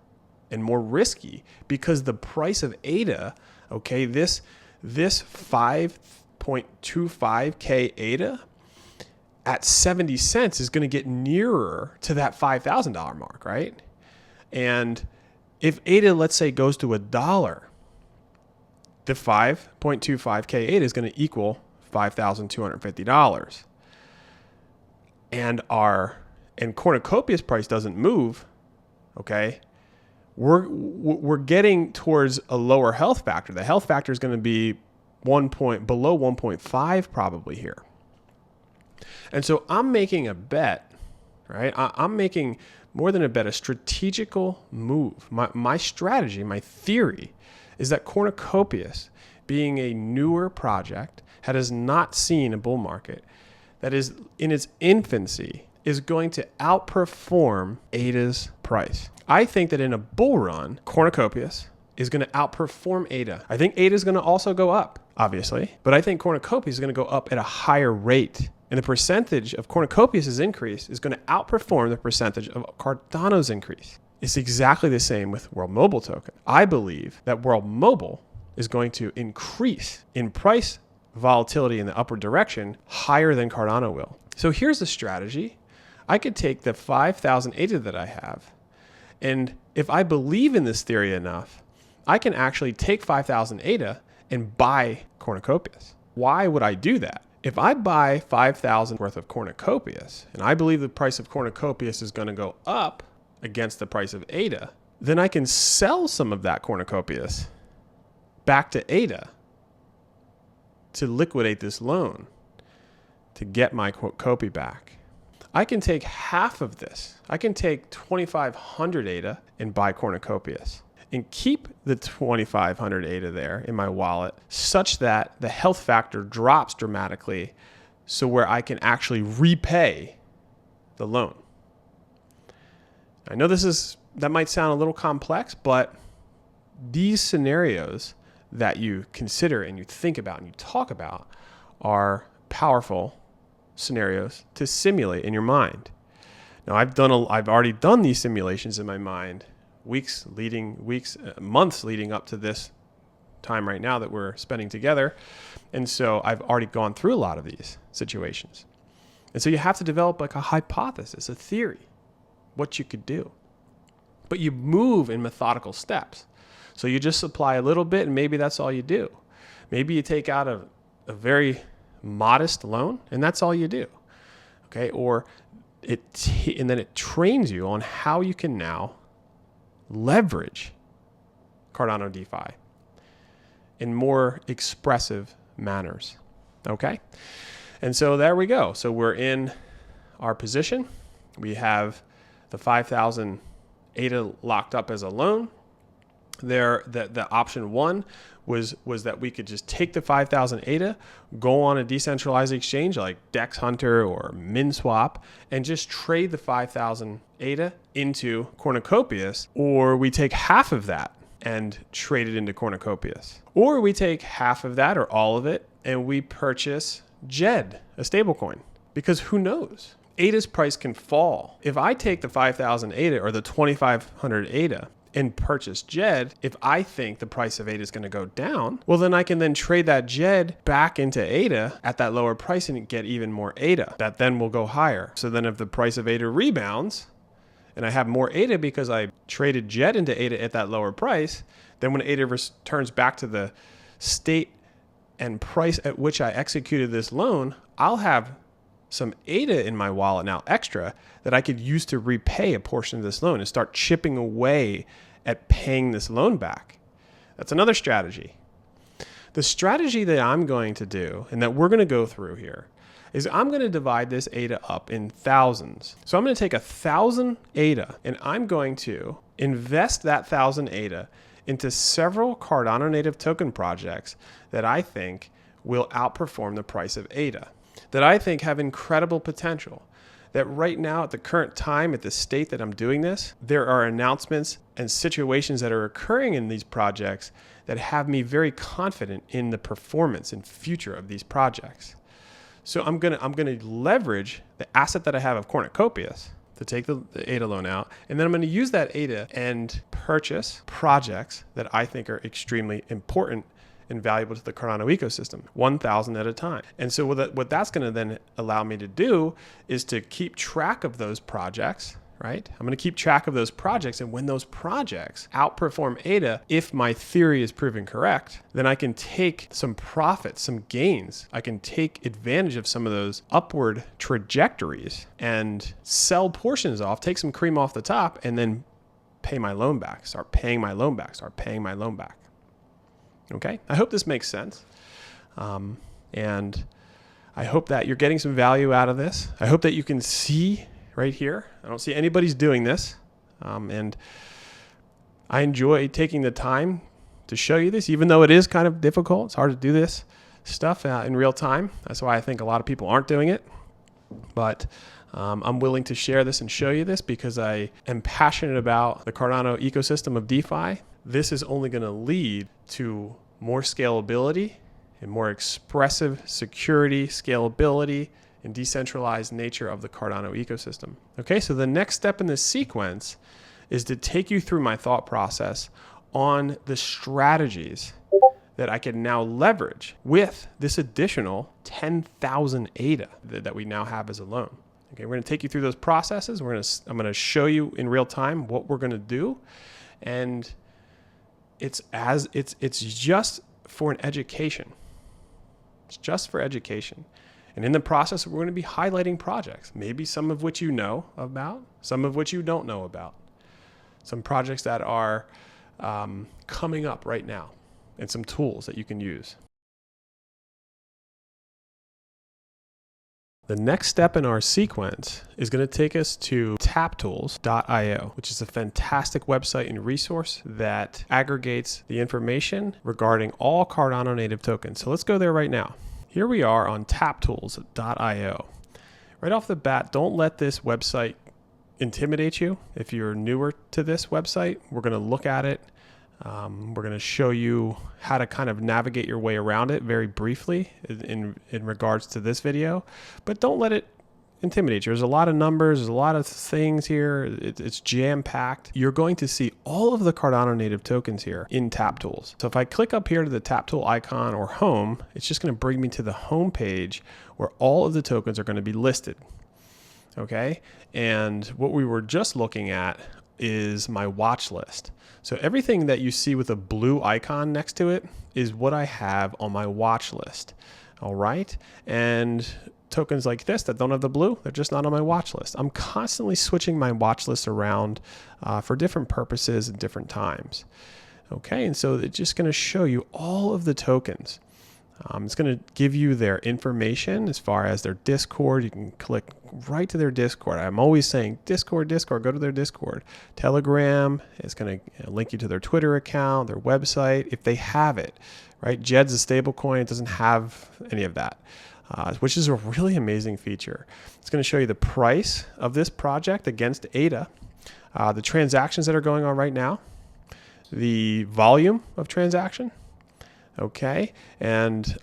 and more risky because the price of ADA, okay, this 5.25K ADA at 70 cents is going to get nearer to that $5,000 mark, right? And if ADA, let's say, goes to $1, the 5.25K ADA is going to equal $5,250. And cornucopia's price doesn't move, okay? We're getting towards a lower health factor. The health factor is going to be below 1.5 probably here. And so I'm making a bet, right? I'm making more than a bet, a strategical move. My strategy, my theory is that Cornucopias, being a newer project that has not seen a bull market, that is in its infancy, is going to outperform ADA's price. I think that in a bull run, Cornucopias is going to outperform ADA. I think ADA is going to also go up, obviously, but I think Cornucopias is going to go up at a higher rate. And the percentage of Cornucopias' increase is going to outperform the percentage of Cardano's increase. It's exactly the same with World Mobile Token. I believe that World Mobile is going to increase in price volatility in the upward direction higher than Cardano will. So here's the strategy. I could take the 5,000 ADA that I have, and if I believe in this theory enough, I can actually take 5,000 ADA and buy Cornucopias. Why would I do that? If I buy 5,000 worth of Cornucopias, and I believe the price of Cornucopias is going to go up against the price of ADA, then I can sell some of that Cornucopias back to ADA to liquidate this loan to get my COPI back. I can take half of this. I can take 2,500 ADA and buy Cornucopias and keep the 2,500 ADA there in my wallet such that the health factor drops dramatically so where I can actually repay the loan. I know that might sound a little complex, but these scenarios that you consider and you think about and you talk about are powerful scenarios to simulate in your mind. Now, I've already done these simulations in my mind months leading up to this time right now that we're spending together. And so I've already gone through a lot of these situations. And so you have to develop like a hypothesis, a theory, what you could do. But you move in methodical steps. So you just supply a little bit and maybe that's all you do. Maybe you take out a very modest loan and that's all you do. Okay. And then it trains you on how you can now leverage Cardano DeFi in more expressive manners. Okay. And so there we go. So we're in our position. We have the 5,000 ADA locked up as a loan. The option one was that we could just take the 5,000 ADA, go on a decentralized exchange like DexHunter or MinSwap, and just trade the 5,000 ADA into Cornucopias, or we take half of that and trade it into Cornucopias. Or we take half of that or all of it and we purchase JED, a stablecoin, because who knows? ADA's price can fall. If I take the 5,000 ADA or the 2,500 ADA and purchase JED, if I think the price of ADA is going to go down, well, then I can then trade that JED back into ADA at that lower price and get even more ADA. That then will go higher. So then if the price of ADA rebounds and I have more ADA because I traded JED into ADA at that lower price, then when ADA returns back to the state and price at which I executed this loan, I'll have some ADA in my wallet now extra that I could use to repay a portion of this loan and start chipping away at paying this loan back. That's another strategy. The strategy that I'm going to do and that we're going to go through here is I'm going to divide this ADA up in thousands. So I'm going to take 1,000 ADA and I'm going to invest that 1,000 ADA into several Cardano native token projects that I think will outperform the price of ADA, that I think have incredible potential. That right now, at the current time, at the state that I'm doing this, there are announcements and situations that are occurring in these projects that have me very confident in the performance and future of these projects. So I'm gonna leverage the asset that I have of Cornucopias to take the ADA loan out, and then I'm going to use that ADA and purchase projects that I think are extremely important and valuable to the Cardano ecosystem, 1,000 at a time. And so what that's going to then allow me to do is to keep track of those projects, right? I'm going to keep track of those projects, and when those projects outperform ADA, if my theory is proven correct, then I can take some profits, some gains. I can take advantage of some of those upward trajectories and sell portions off, take some cream off the top, and then pay my loan back, start paying my loan back, start paying my loan back. Okay, I hope this makes sense. And I hope that you're getting some value out of this. I hope that you can see right here. I don't see anybody's doing this. And I enjoy taking the time to show you this, even though it is kind of difficult. It's hard to do this stuff in real time. That's why I think a lot of people aren't doing it. But I'm willing to share this and show you this because I am passionate about the Cardano ecosystem of DeFi. This is only going to lead to more scalability and more expressive security, scalability, and decentralized nature of the Cardano ecosystem. Okay, so the next step in this sequence is to take you through my thought process on the strategies that I can now leverage with this additional 10,000 ADA that we now have as a loan. Okay, we're going to take you through those processes. I'm going to show you in real time what we're going to do, and it's just for an education. It's just for education. And in the process, we're going to be highlighting projects, maybe some of which you know about, some of which you don't know about, some projects that are coming up right now, and some tools that you can use. The next step in our sequence is going to take us to Taptools.io, which is a fantastic website and resource that aggregates the information regarding all Cardano native tokens. So let's go there right now. Here we are on Taptools.io. Right off the bat, don't let this website intimidate you. If you're newer to this website, we're going to look at it. We're going to show you how to kind of navigate your way around it very briefly in regards to this video, but don't let it intimidate you. There's a lot of numbers, there's a lot of things here. It's jam-packed. You're going to see all of the Cardano native tokens here in Taptools. So if I click up here to the Taptool icon or home, it's just going to bring me to the home page where all of the tokens are going to be listed. Okay, and what we were just looking at is my watch list. So everything that you see with a blue icon next to it is what I have on my watch list. All right. And tokens like this that don't have the blue, they're just not on my watch list. I'm constantly switching my watch list around for different purposes at different times. Okay. And so it's just going to show you all of the tokens. It's going to give you their information as far as their Discord. You can click right to their Discord. I'm always saying Discord, go to their Discord. Telegram is going to link you to their Twitter account, their website, if they have it, right? JED's a stable coin. It doesn't have any of that, which is a really amazing feature. It's going to show you the price of this project against ADA, the transactions that are going on right now, the volume of transaction. Okay, and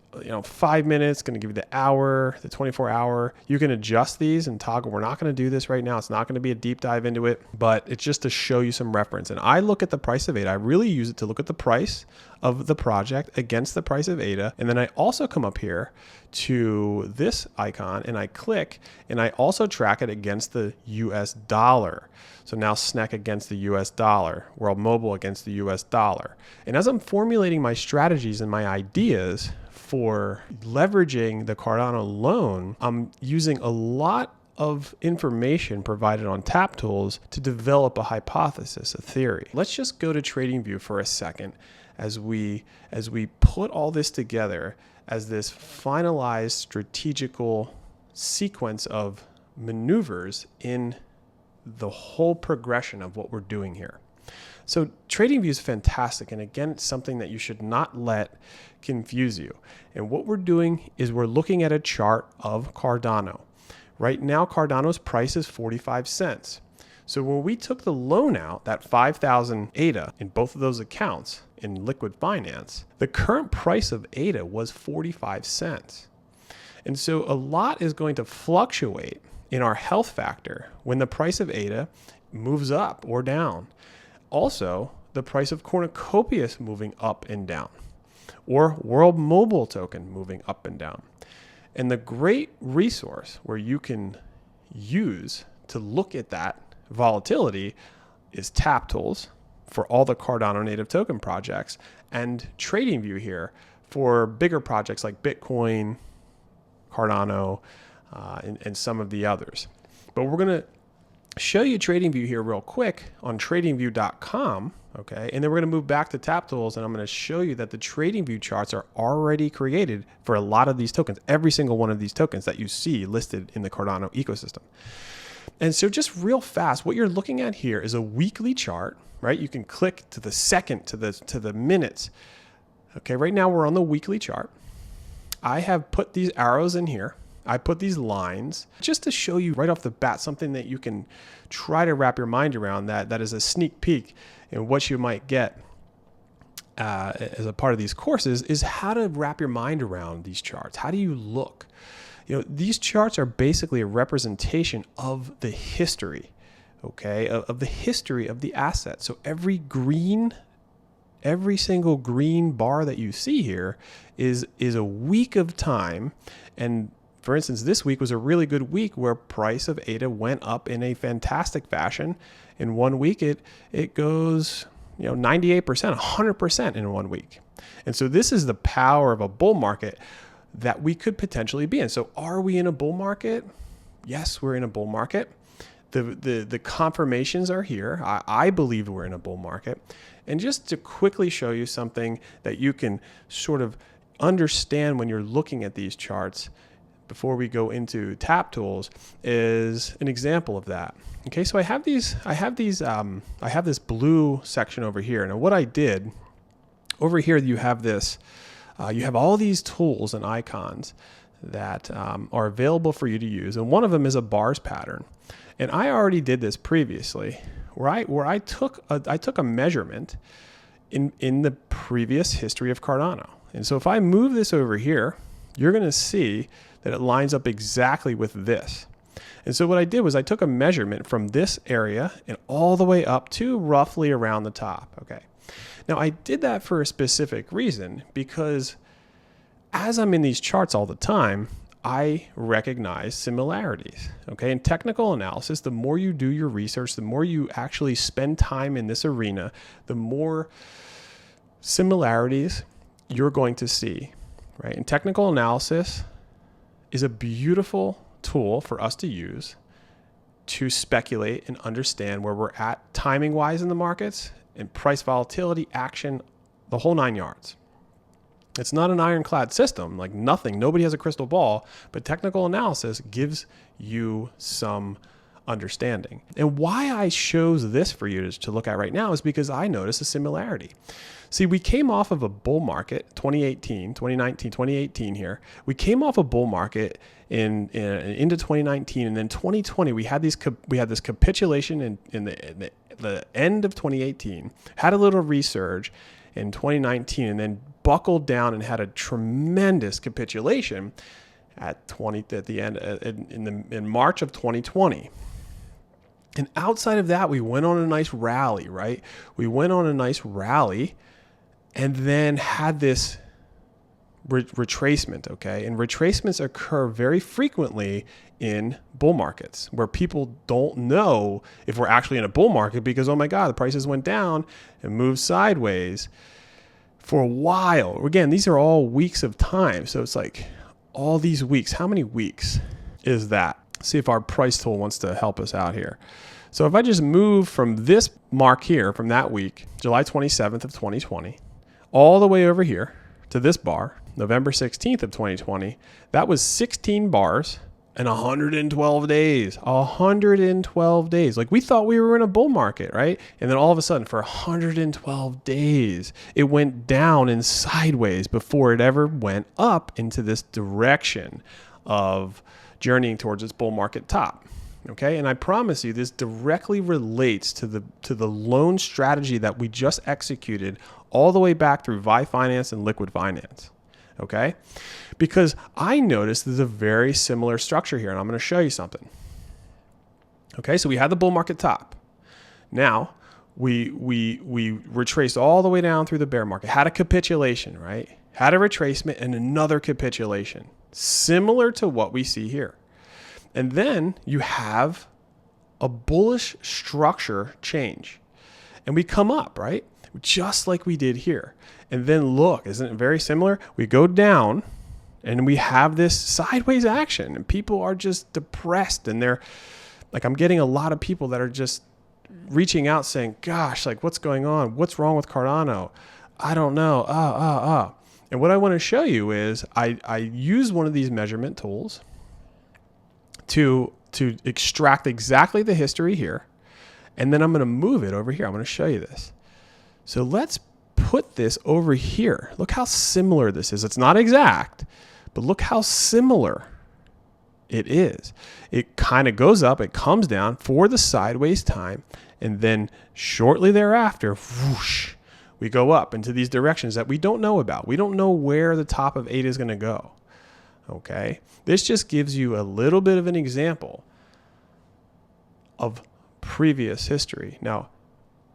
5 minutes, going to give you the hour, the 24 hour. You can adjust these and toggle. We're not going to do this right now. It's not going to be a deep dive into it, but it's just to show you some reference. And I look at the price of ADA. I really use it to look at the price of the project against the price of ADA. And then I also come up here to this icon and I click, and I also track it against the US dollar. So now SNEC against the US dollar, World Mobile against the US dollar. And as I'm formulating my strategies and my ideas for leveraging the Cardano loan, I'm using a lot of information provided on Taptools to develop a hypothesis, a theory. Let's just go to Tradingview for a second as we put all this together as this finalized strategical sequence of maneuvers in the whole progression of what we're doing here. So Tradingview is fantastic. And again, it's something that you should not let confuse you. And what we're doing is we're looking at a chart of Cardano. Right now, Cardano's price is 45 cents. So when we took the loan out, that 5,000 ADA in both of those accounts in liquid finance, the current price of ADA was 45 cents. And so a lot is going to fluctuate in our health factor when the price of ADA moves up or down. Also, the price of COPI is moving up and down, or World Mobile token moving up and down. And the great resource where you can use to look at that volatility is Taptools for all the Cardano native token projects, and Tradingview here for bigger projects like Bitcoin, Cardano, and some of the others. But we're going to show you Tradingview here real quick on tradingview.com. Okay, and then we're going to move back to Taptools, and I'm going to show you that the Tradingview charts are already created for a lot of these tokens, every single one of these tokens that you see listed in the Cardano ecosystem. And so just real fast, what you're looking at here is a weekly chart, right? You can click to the second, to the minutes. Okay, right now we're on the weekly chart. I have put these arrows in here. I put these lines just to show you right off the bat something that you can try to wrap your mind around, that is a sneak peek in what you might get as a part of these courses, is how to wrap your mind around these charts. How do you look? These charts are basically a representation of the history, okay, of the history of the asset. So every single green bar that you see here is a week of time. And for instance, this week was a really good week where price of ADA went up in a fantastic fashion. In 1 week, it goes 98%, 100% in 1 week. And so this is the power of a bull market that we could potentially be in. So are we in a bull market? Yes, we're in a bull market. The confirmations are here. I believe we're in a bull market. And just to quickly show you something that you can sort of understand when you're looking at these charts before we go into Taptools is an example of that. Okay, so I have this blue section over here. Now what I did over here, you have this, you have all these tools and icons that are available for you to use. And one of them is a bars pattern. And I already did this previously where I took a measurement in the previous history of Cardano. And so if I move this over here, you're going to see that it lines up exactly with this. And so what I did was I took a measurement from this area and all the way up to roughly around the top. Okay. Now I did that for a specific reason, because as I'm in these charts all the time, I recognize similarities. Okay. In technical analysis, the more you do your research, the more you actually spend time in this arena, the more similarities you're going to see, right? And technical analysis is a beautiful tool for us to use to speculate and understand where we're at timing wise in the markets and price volatility, action, the whole 9 yards. It's not an ironclad system, like nobody has a crystal ball, but technical analysis gives you some understanding. And why I chose this for you to look at right now is because I noticed a similarity. See, we came off of a bull market, 2018 here. We came off a bull market into 2019, and then 2020 we had this capitulation in the end of 2018, had a little resurge in 2019, and then buckled down and had a tremendous capitulation at the end in March of 2020. And outside of that, we went on a nice rally, right? We went on a nice rally and then had this retracement, okay? And retracements occur very frequently in bull markets where people don't know if we're actually in a bull market because, oh my God, the prices went down and moved sideways for a while. Again, these are all weeks of time. So it's like all these weeks. How many weeks is that? See if our price tool wants to help us out here. So if I just move from this mark here, from that week, July 27th of 2020, all the way over here to this bar, November 16th of 2020, that was 16 bars and 112 days. 112 days. Like we thought we were in a bull market, right? And then all of a sudden for 112 days, it went down and sideways before it ever went up into this direction of journeying towards its bull market top. Okay, and I promise you this directly relates to the loan strategy that we just executed all the way back through VYFI and liquid finance. Okay, because I noticed there's a very similar structure here, and I'm going to show you something. Okay, so we had the bull market top. Now we retraced all the way down through the bear market, had a capitulation, right? Had a retracement and another capitulation, similar to what we see here. And then you have a bullish structure change. And we come up, right? Just like we did here. And then look, isn't it very similar? We go down and we have this sideways action. And people are just depressed. And they're like, I'm getting a lot of people that are just reaching out saying, gosh, like what's going on? What's wrong with Cardano? I don't know. And what I want to show you is I use one of these measurement tools to extract exactly the history here. And then I'm going to move it over here. I'm going to show you this. So let's put this over here. Look how similar this is. It's not exact, but look how similar it is. It kind of goes up, it comes down for the sideways time, and then shortly thereafter, whoosh, we go up into these directions that we don't know about. We don't know where the top of 8 is going to go. Okay, this just gives you a little bit of an example of previous history. Now,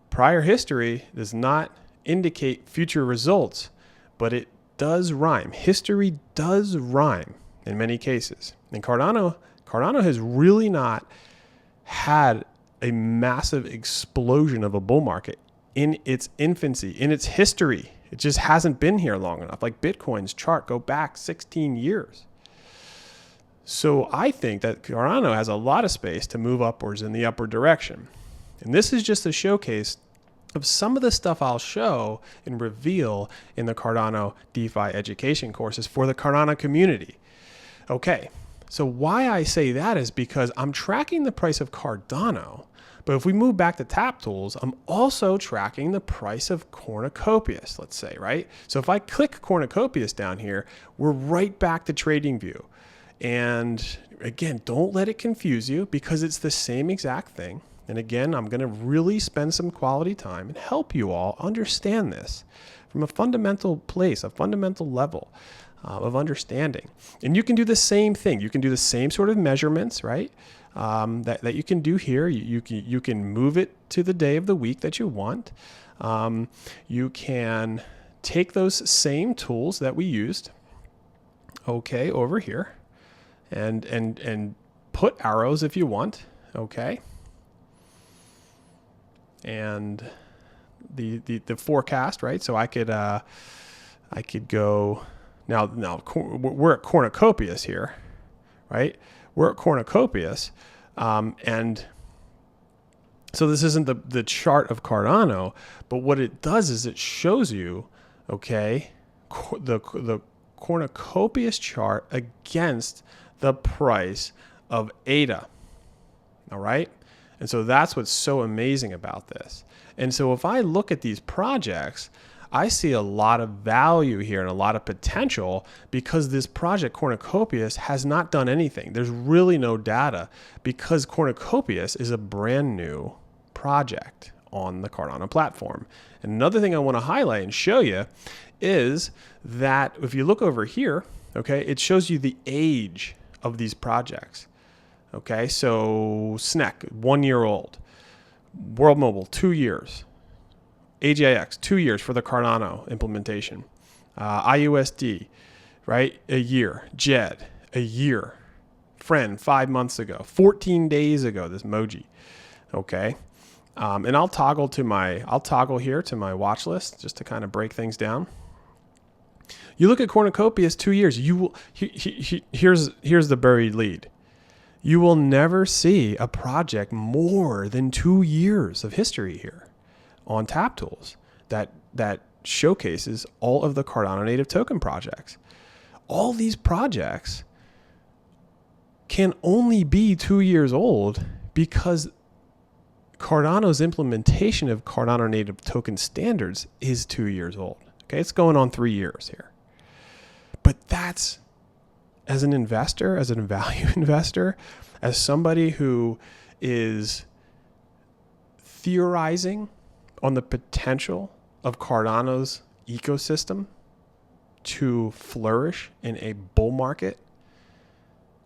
prior history does not indicate future results, but it does rhyme. History does rhyme in many cases. And Cardano has really not had a massive explosion of a bull market in its infancy, in its history. It just hasn't been here long enough. Like Bitcoin's chart go back 16 years. So I think that Cardano has a lot of space to move upwards in the upward direction. And this is just a showcase of some of the stuff I'll show and reveal in the Cardano DeFi education courses for the Cardano community. Okay, so why I say that is because I'm tracking the price of Cardano. But if we move back to Taptools, I'm also tracking the price of Cornucopias, let's say, right? So if I click Cornucopias down here, we're right back to Tradingview. And again, don't let it confuse you because it's the same exact thing. And again, I'm going to really spend some quality time and help you all understand this from a fundamental place, a fundamental level of understanding. And you can do the same thing. You can do the same sort of measurements, right? That you can do here. You can move it to the day of the week that you want. You can take those same tools that we used, okay, over here, and put arrows if you want, okay. And the forecast, right? So I could go now. We're at Cornucopias here, right? We're at Cornucopias, and so this isn't the chart of Cardano, but what it does is it shows you, okay, the Cornucopias chart against the price of ADA, all right? And so that's what's so amazing about this. And so if I look at these projects, I see a lot of value here and a lot of potential because this project Cornucopias has not done anything. There's really no data because Cornucopias is a brand new project on the Cardano platform. And another thing I want to highlight and show you is that if you look over here, okay, it shows you the age of these projects. Okay, so SNEC, 1 year old. World Mobile, 2 years. AGIX, 2 years for the Cardano implementation. IUSD, right, a year. JED, a year. Friend, 5 months ago. 14 days ago, this Moji. Okay, and I'll toggle here to my watch list just to kind of break things down. You look at Cornucopia as 2 years. You will here's the buried lead. You will never see a project more than 2 years of history here on Taptools that showcases all of the Cardano native token projects. All these projects can only be 2 years old because Cardano's implementation of Cardano native token standards is 2 years old. Okay, it's going on 3 years here. But that's, as an investor, as a value investor, as somebody who is theorizing on the potential of Cardano's ecosystem to flourish in a bull market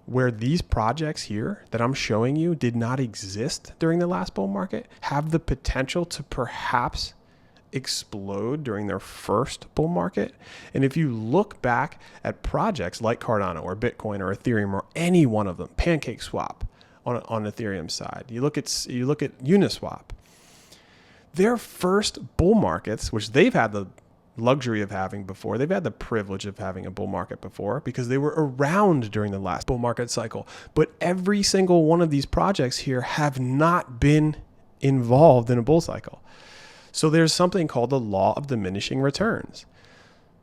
where these projects here that I'm showing you did not exist during the last bull market, have the potential to perhaps explode during their first bull market. And if you look back at projects like Cardano or Bitcoin or Ethereum or any one of them, PancakeSwap on Ethereum side, you look at Uniswap, their first bull markets, which they've had the luxury of having before, they've had the privilege of having a bull market before because they were around during the last bull market cycle. But every single one of these projects here have not been involved in a bull cycle. So there's something called the law of diminishing returns.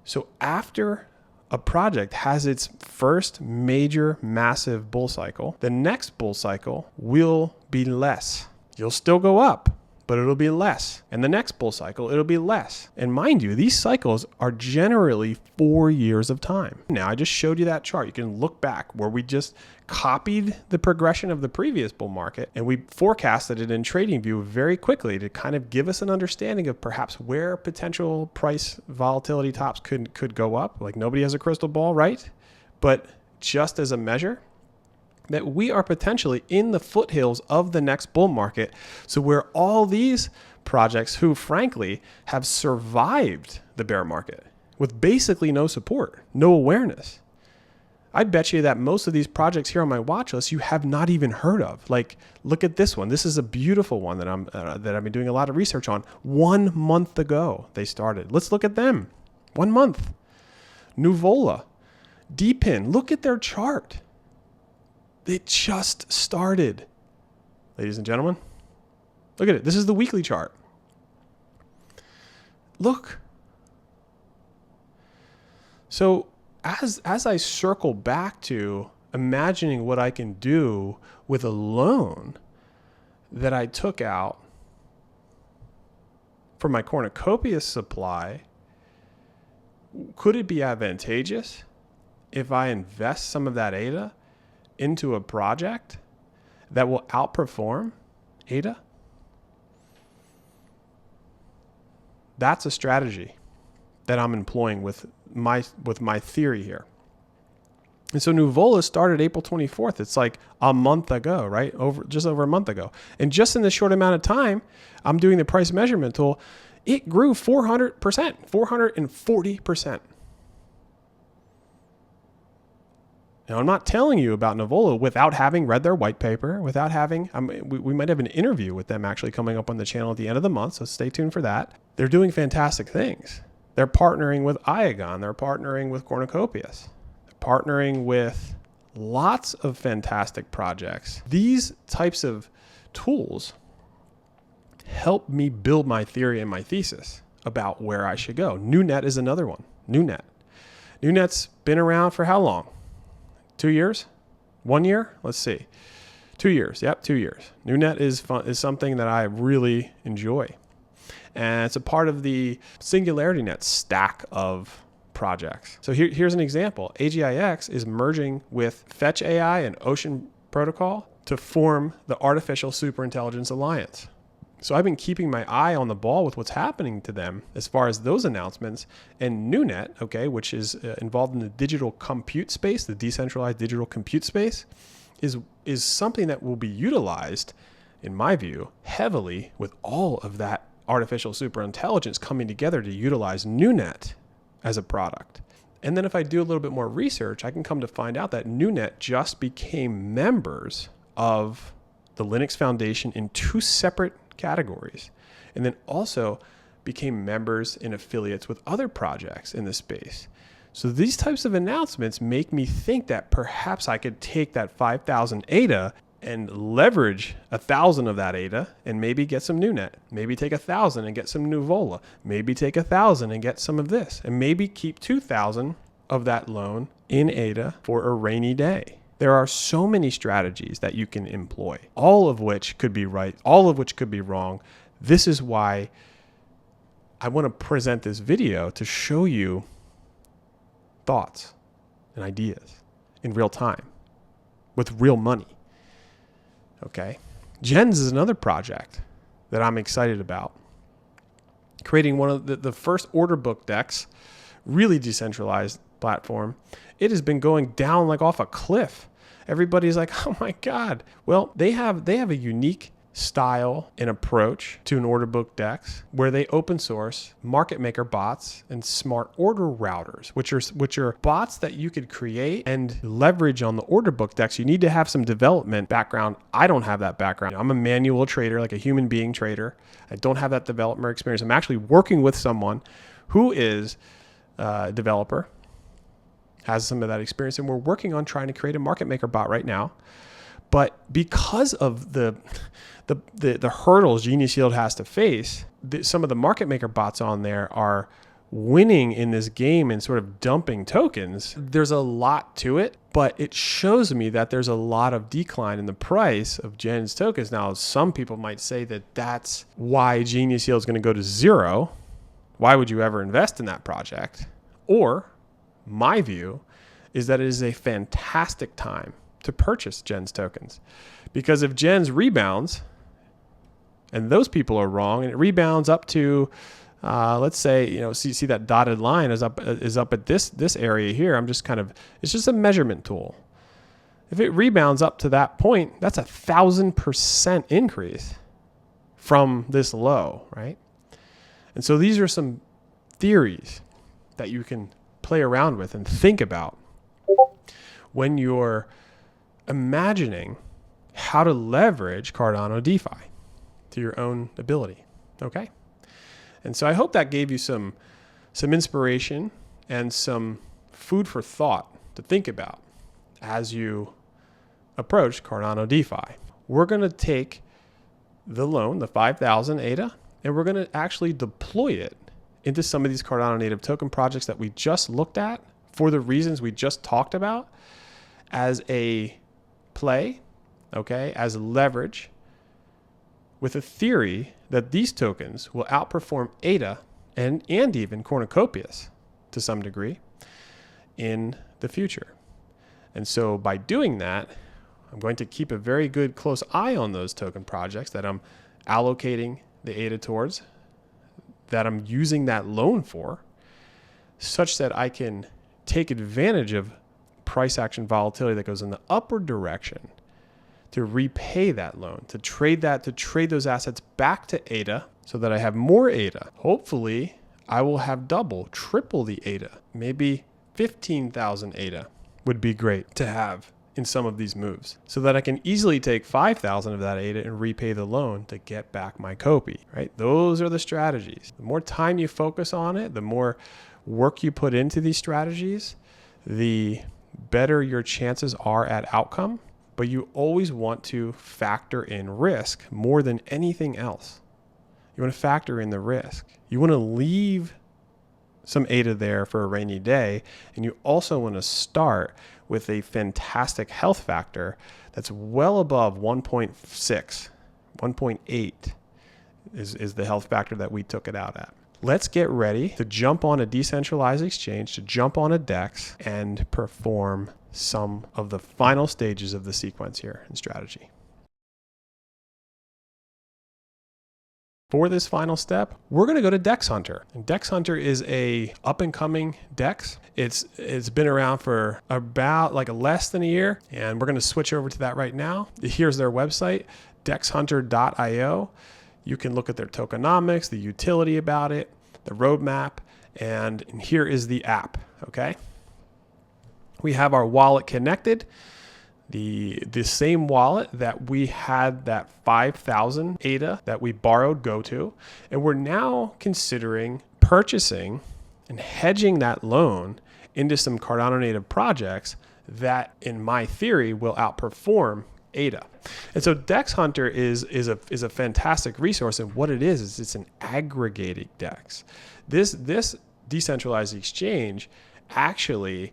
So after a project has its first major massive bull cycle, the next bull cycle will be less. You'll still go up, but it'll be less. And the next bull cycle, it'll be less. And mind you, these cycles are generally 4 years of time. Now, I just showed you that chart. You can look back where we just copied the progression of the previous bull market and we forecasted it in Tradingview very quickly to kind of give us an understanding of perhaps where potential price volatility tops could go up. Like, nobody has a crystal ball, right? But just as a measure, that we are potentially in the foothills of the next bull market. So where all these projects who frankly have survived the bear market with basically no support, no awareness. I bet you that most of these projects here on my watch list you have not even heard of. Like, look at this one. This is a beautiful one that I've been doing a lot of research on. 1 month ago they started. Let's look at them. 1 month. Nuvola, DPIN. Look at their chart. It just started, ladies and gentlemen. Look at it. This is the weekly chart. Look. So as I circle back to imagining what I can do with a loan that I took out for my cornucopia supply, could it be advantageous if I invest some of that ADA into a project that will outperform ADA? That's a strategy that I'm employing with my theory here. And so Nuvola started April 24th. It's like a month ago, right? Just over a month ago. And just in this short amount of time, I'm doing the price measurement tool. It grew 400%, 440%. Now, I'm not telling you about Nuvola without having read their white paper, without having, we might have an interview with them actually coming up on the channel at the end of the month, so stay tuned for that. They're doing fantastic things. They're partnering with Iagon. They're partnering with Cornucopias. They're partnering with lots of fantastic projects. These types of tools help me build my theory and my thesis about where I should go. NewNet is another one. NewNet's been around for how long? 2 years? 1 year? Let's see. 2 years. Yep, 2 years. NewNet is something that I really enjoy. And it's a part of the SingularityNet stack of projects. So here's an example. AGIX is merging with Fetch AI and Ocean Protocol to form the Artificial Superintelligence Alliance. So I've been keeping my eye on the ball with what's happening to them as far as those announcements. And NewNet, okay, which is involved in the digital compute space, the decentralized digital compute space, is something that will be utilized, in my view, heavily with all of that artificial superintelligence coming together to utilize NewNet as a product. And then if I do a little bit more research, I can come to find out that NewNet just became members of the Linux Foundation in 2 separate categories, and then also became members and affiliates with other projects in the space. So these types of announcements make me think that perhaps I could take that 5,000 ADA and leverage 1,000 of that ADA and maybe get some NewNet, maybe take 1,000 and get some Nuvola, maybe take 1,000 and get some of this, and maybe keep 2,000 of that loan in ADA for a rainy day. There are so many strategies that you can employ, all of which could be right, all of which could be wrong. This is why I want to present this video to show you thoughts and ideas in real time with real money. Okay. Gens is another project that I'm excited about. Creating one of the first order book DEX, really decentralized platform. It has been going down like off a cliff. Everybody's like, oh my God. Well, they have a unique style and approach to an order book DEX where they open source market maker bots and smart order routers, which are bots that you could create and leverage on the order book DEX. You need to have some development background. I don't have that background. I'm a manual trader, like a human being trader. I don't have that developer experience. I'm actually working with someone who is a developer, has some of that experience, and we're working on trying to create a market maker bot right now. But because of the hurdles Genius Yield has to face, some of the market maker bots on there are winning in this game and sort of dumping tokens. There's a lot to it, but it shows me that there's a lot of decline in the price of Gen's tokens. Now, some people might say that that's why Genius Yield is going to go to 0. Why would you ever invest in that project? Or my view is that it is a fantastic time to purchase Gen's tokens, because if Gen's rebounds and those people are wrong and it rebounds up to let's say, see that dotted line is up at this area here. It's just a measurement tool. If it rebounds up to that point, that's 1,000% increase from this low, right? And so these are some theories that you can play around with and think about when you're imagining how to leverage Cardano DeFi to your own ability. Okay. And so I hope that gave you some inspiration and some food for thought to think about as you approach Cardano DeFi. We're going to take the loan, the 5,000 ADA, and we're going to actually deploy it into some of these Cardano native token projects that we just looked at for the reasons we just talked about, as a play, okay, as leverage, with a theory that these tokens will outperform ADA and even cornucopias to some degree in the future. And so by doing that, I'm going to keep a very good close eye on those token projects that I'm allocating the ADA towards, that I'm using that loan for, such that I can take advantage of price action volatility that goes in the upward direction to repay that loan, to trade those assets back to ADA so that I have more ADA. Hopefully, I will have double, triple the ADA. Maybe 15,000 ADA would be great to have in some of these moves, so that I can easily take 5,000 of that ADA and repay the loan to get back my COPI, right? Those are the strategies. The more time you focus on it, the more work you put into these strategies, the better your chances are at outcome. But you always want to factor in risk more than anything else. You want to factor in the risk. You want to leave some ADA there for a rainy day. And you also want to start with a fantastic health factor that's well above 1.6, 1.8 is the health factor that we took it out at. Let's get ready to jump on a decentralized exchange, to jump on a DEX and perform some of the final stages of the sequence here in strategy. For this final step, we're going to go to DexHunter. And DexHunter is a up and coming DEX. It's been around for about like less than a year, and we're going to switch over to that right now. Here's their website, DexHunter.io. You can look at their tokenomics, the utility about it, the roadmap, and here is the app, okay? We have our wallet connected. The same wallet that we had that 5,000 ADA that we borrowed go to, and we're now considering purchasing and hedging that loan into some Cardano native projects that, in my theory, will outperform ADA. And so DexHunter is a fantastic resource, and what it is it's an aggregating DEX. This decentralized exchange actually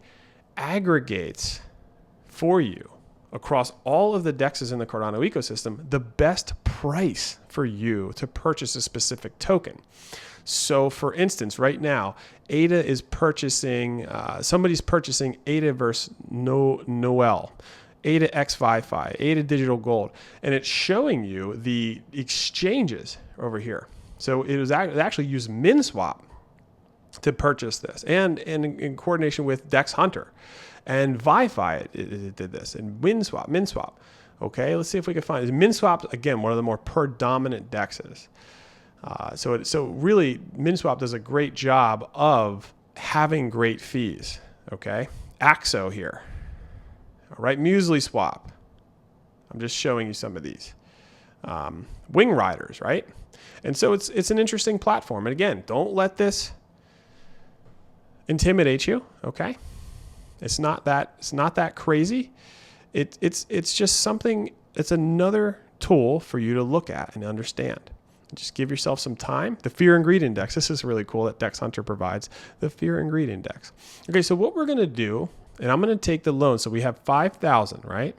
aggregates for you across all of the DEXs in the Cardano ecosystem the best price for you to purchase a specific token. So for instance, right now, ADA is purchasing, somebody's purchasing ADA versus Noel, ADA X VYFI, ADA Digital Gold, and it's showing you the exchanges over here. So it actually used MinSwap to purchase this, and in coordination with DexHunter. And VYFI it did this, and MinSwap. Okay, let's see if we can find it. MinSwap, again, one of the more predominant DEXs. So really, MinSwap does a great job of having great fees. Okay, Axo here. All right, Muesli Swap. I'm just showing you some of these. Wing Riders, right? And so it's an interesting platform. And again, don't let this intimidate you. Okay. It's not that crazy. It's just something. It's another tool for you to look at and understand. Just give yourself some time. The Fear and Greed Index. This is really cool that DexHunter provides the Fear and Greed Index. Okay, so what we're going to do, and I'm going to take the loan. So we have 5,000, right?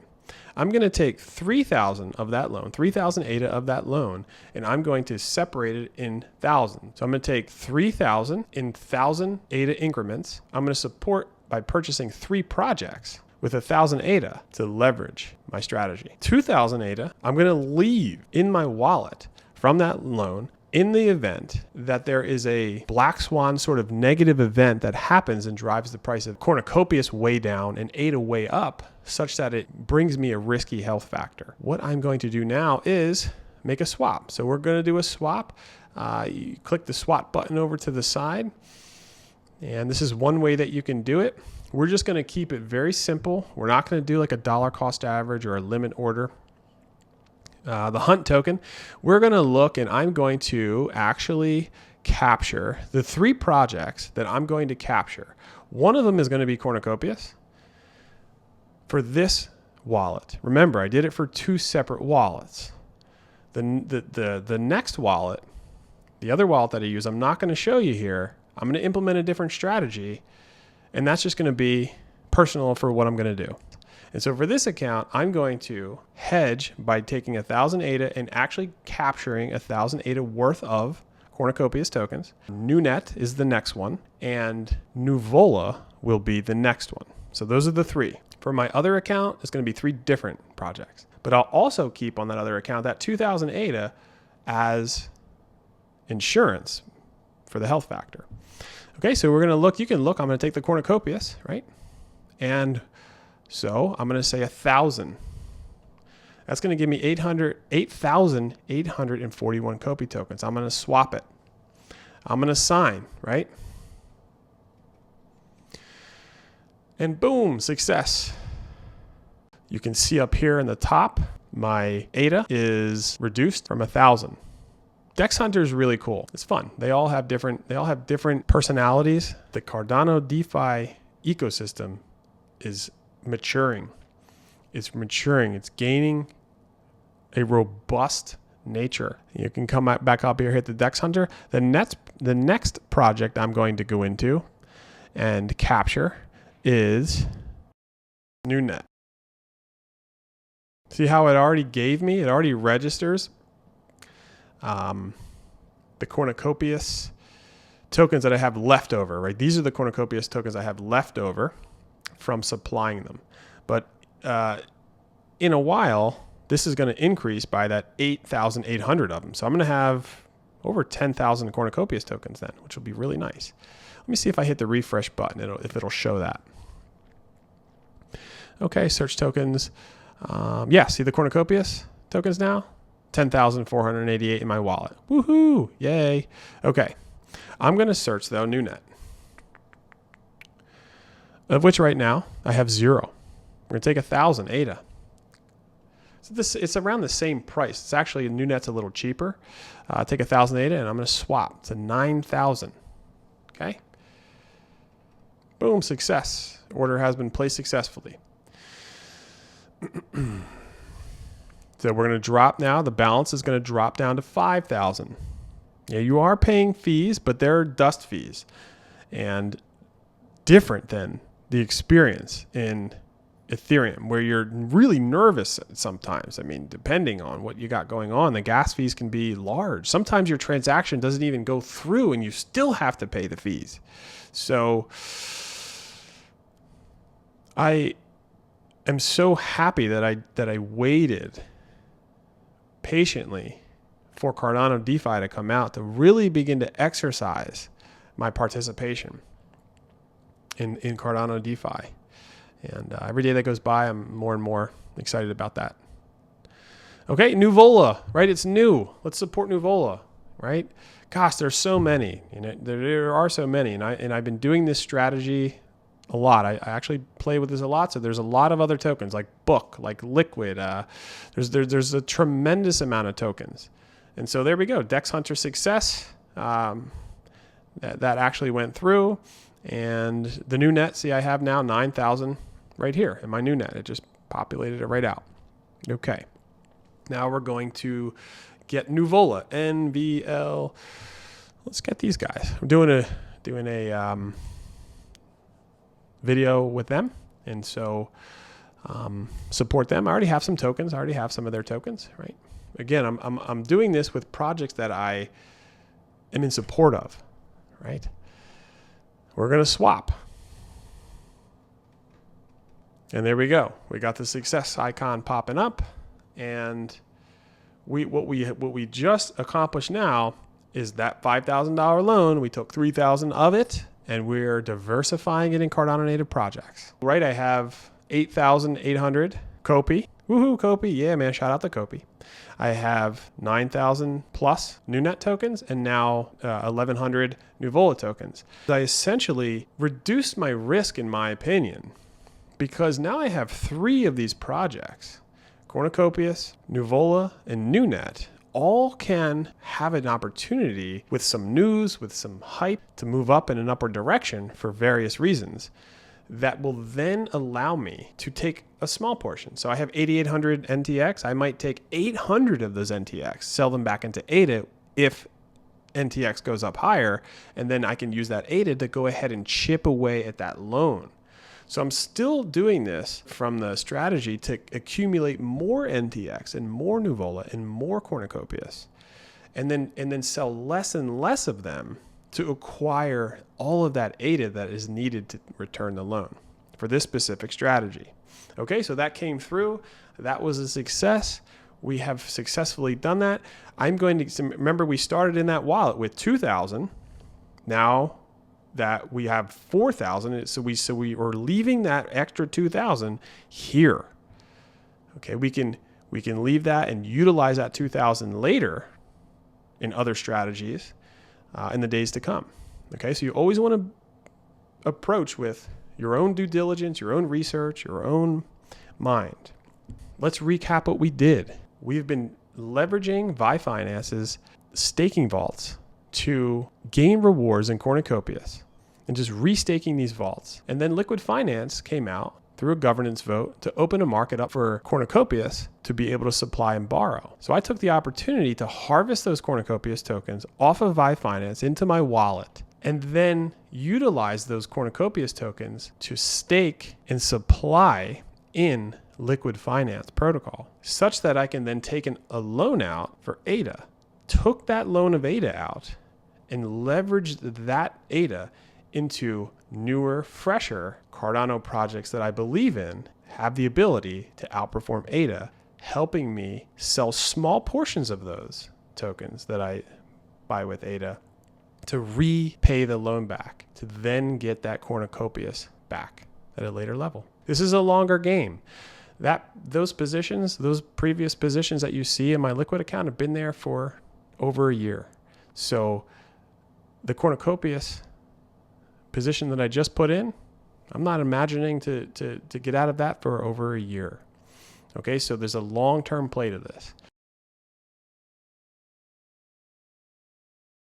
I'm going to take 3,000 of that loan, 3,000 ADA of that loan, and I'm going to separate it in thousands. So I'm going to take 3,000 in 1,000 ADA increments. I'm going to support by purchasing 3 projects with 1,000 ADA to leverage my strategy. 2,000 ADA, I'm going to leave in my wallet from that loan in the event that there is a black swan sort of negative event that happens and drives the price of Cornucopias way down and ADA way up, such that it brings me a risky health factor. What I'm going to do now is make a swap. So we're going to do a swap. You click the swap button over to the side. And this is one way that you can do it. We're just going to keep it very simple. We're not going to do like a dollar cost average or a limit order. The Hunt token, we're going to look, and I'm going to actually capture the 3 projects that I'm going to capture. One of them is going to be Cornucopias for this wallet. Remember, I did it for 2 separate wallets. The next wallet, the other wallet that I use, I'm not going to show you here. I'm going to implement a different strategy, and that's just going to be personal for what I'm going to do. And so for this account, I'm going to hedge by taking 1,000 ADA and actually capturing 1,000 ADA worth of Cornucopias tokens. NewNet is the next one, and Nuvola will be the next one. So those are the 3. For my other account, it's going to be 3 different projects. But I'll also keep on that other account that 2,000 ADA as insurance for the health factor. Okay, so we're going to look. You can look. I'm going to take the Cornucopias, right? And so I'm going to say 1,000. That's going to give me 8,841 COPI tokens. I'm going to swap it. I'm going to sign, right? And boom, success. You can see up here in the top, my ADA is reduced from 1,000. DexHunter is really cool. It's fun. They all have different personalities. The Cardano DeFi ecosystem is maturing. It's maturing. It's gaining a robust nature. You can come back up here, hit the DexHunter. The next project I'm going to go into and capture is NewNet. See how it already gave me? It already registers the Cornucopias tokens that I have left over, right? These are the Cornucopias tokens I have left over from supplying them. But in a while, this is going to increase by that 8,800 of them. So I'm going to have over 10,000 Cornucopias tokens then, which will be really nice. Let me see if I hit the refresh button, if it'll show that. Okay, search tokens. Yeah, see the Cornucopias tokens now? 10,488 in my wallet. Woohoo! Yay! Okay, I'm going to search though NewNet, of which right now I have 0. We're going to take 1,000 ADA. So it's around the same price. It's actually NewNet's a little cheaper. Take 1,000 ADA and I'm going to swap to 9,000. Okay. Boom! Success. Order has been placed successfully. So we're going to drop now. The balance is going to drop down to 5,000. Yeah, you are paying fees, but they're dust fees and different than the experience in Ethereum, where you're really nervous sometimes. I mean, depending on what you got going on, the gas fees can be large. Sometimes your transaction doesn't even go through and you still have to pay the fees. So I am so happy that I waited patiently for Cardano DeFi to come out to really begin to exercise my participation in Cardano DeFi. And every day that goes by, I'm more and more excited about that. Okay, Nuvola, right? It's new. Let's support Nuvola, right? Gosh, there's so many. You know, there are so many, and I've been doing this strategy a lot. I actually play with this a lot. So there's a lot of other tokens like Book, like Liquid. There's a tremendous amount of tokens, and so there we go. DexHunter success. That actually went through, and the new net. See, I have now 9,000 right here in my new net. It just populated it right out. Okay, now we're going to get Nuvola, NVL. Let's get these guys. We're doing a video with them, and so support them. I already have some tokens. I already have some of their tokens, right? Again, I'm doing this with projects that I am in support of, right? We're going to swap. And there we go. We got the success icon popping up, and what we just accomplished now is that $5,000 loan. We took 3,000 of it, and we're diversifying it in Cardano native projects. Right, I have 8,800 COPI. Woohoo, COPI. Yeah, man, shout out to COPI. I have 9,000 plus NewNet tokens and now 1,100 Nuvola tokens. I essentially reduced my risk, in my opinion, because now I have 3 of these projects, Cornucopias, Nuvola, and NewNet, all can have an opportunity with some news, with some hype to move up in an upward direction for various reasons that will then allow me to take a small portion. So I have 8,800 NTX. I might take 800 of those NTX, sell them back into ADA if NTX goes up higher, and then I can use that ADA to go ahead and chip away at that loan. So I'm still doing this from the strategy to accumulate more NTX and more Nuvola and more Cornucopias, and then sell less and less of them to acquire all of that ADA that is needed to return the loan for this specific strategy. Okay, so that came through. That was a success. We have successfully done that. I'm going to remember we started in that wallet with 2,000. Now that we have 4,000, so we are leaving that extra 2,000 here. Okay, we can leave that and utilize that 2,000 later in other strategies in the days to come. Okay, so you always want to approach with your own due diligence, your own research, your own mind. Let's recap what we did. We've been leveraging VYFI's staking vaults to gain rewards in Cornucopias and just restaking these vaults. And then Liquid Finance came out through a governance vote to open a market up for Cornucopias to be able to supply and borrow. So I took the opportunity to harvest those Cornucopias tokens off of VYFI into my wallet and then utilize those Cornucopias tokens to stake and supply in Liquid Finance protocol, such that I can then take a loan out for ADA, took that loan of ADA out and leveraged that ADA into newer, fresher Cardano projects that I believe in have the ability to outperform ADA, helping me sell small portions of those tokens that I buy with ADA to repay the loan back, to then get that cornucopias back at a later level. This is a longer game. Those previous positions that you see in my liquid account have been there for over a year. So the cornucopias position that I just put in, I'm not imagining to get out of that for over a year. Okay, so there's a long-term play to this.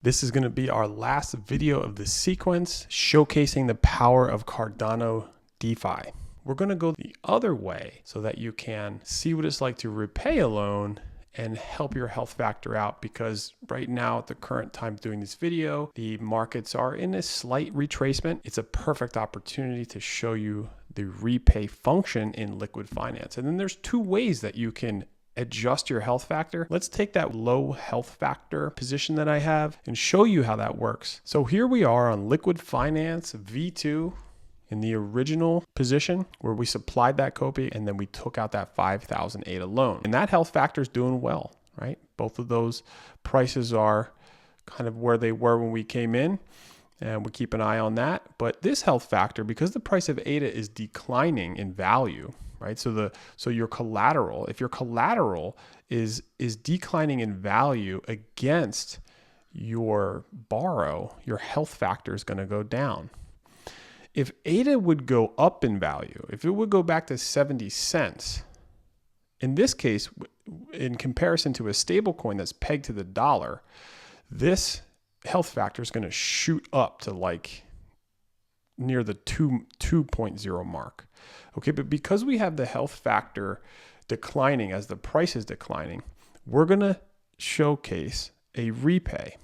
This is going to be our last video of the sequence showcasing the power of Cardano DeFi. We're going to go the other way so that you can see what it's like to repay a loan and help your health factor out, because right now at the current time doing this video, the markets are in a slight retracement. It's a perfect opportunity to show you the repay function in liquid finance. And then there's two ways that you can adjust your health factor. Let's take that low health factor position that I have and show you how that works. So here we are on liquid finance V2 in the original position where we supplied that COPI and then we took out that 5,000 ADA loan. And that health factor is doing well, right? Both of those prices are kind of where they were when we came in, and we keep an eye on that. But this health factor, because the price of ADA is declining in value, right? So your collateral, if your collateral is declining in value against your borrow, your health factor is going to go down. If ADA would go up in value, if it would go back to 70 cents, in this case, in comparison to a stable coin that's pegged to the dollar, this health factor is going to shoot up to like near the 2.0 mark. Okay, but because we have the health factor declining as the price is declining, we're going to showcase a repay.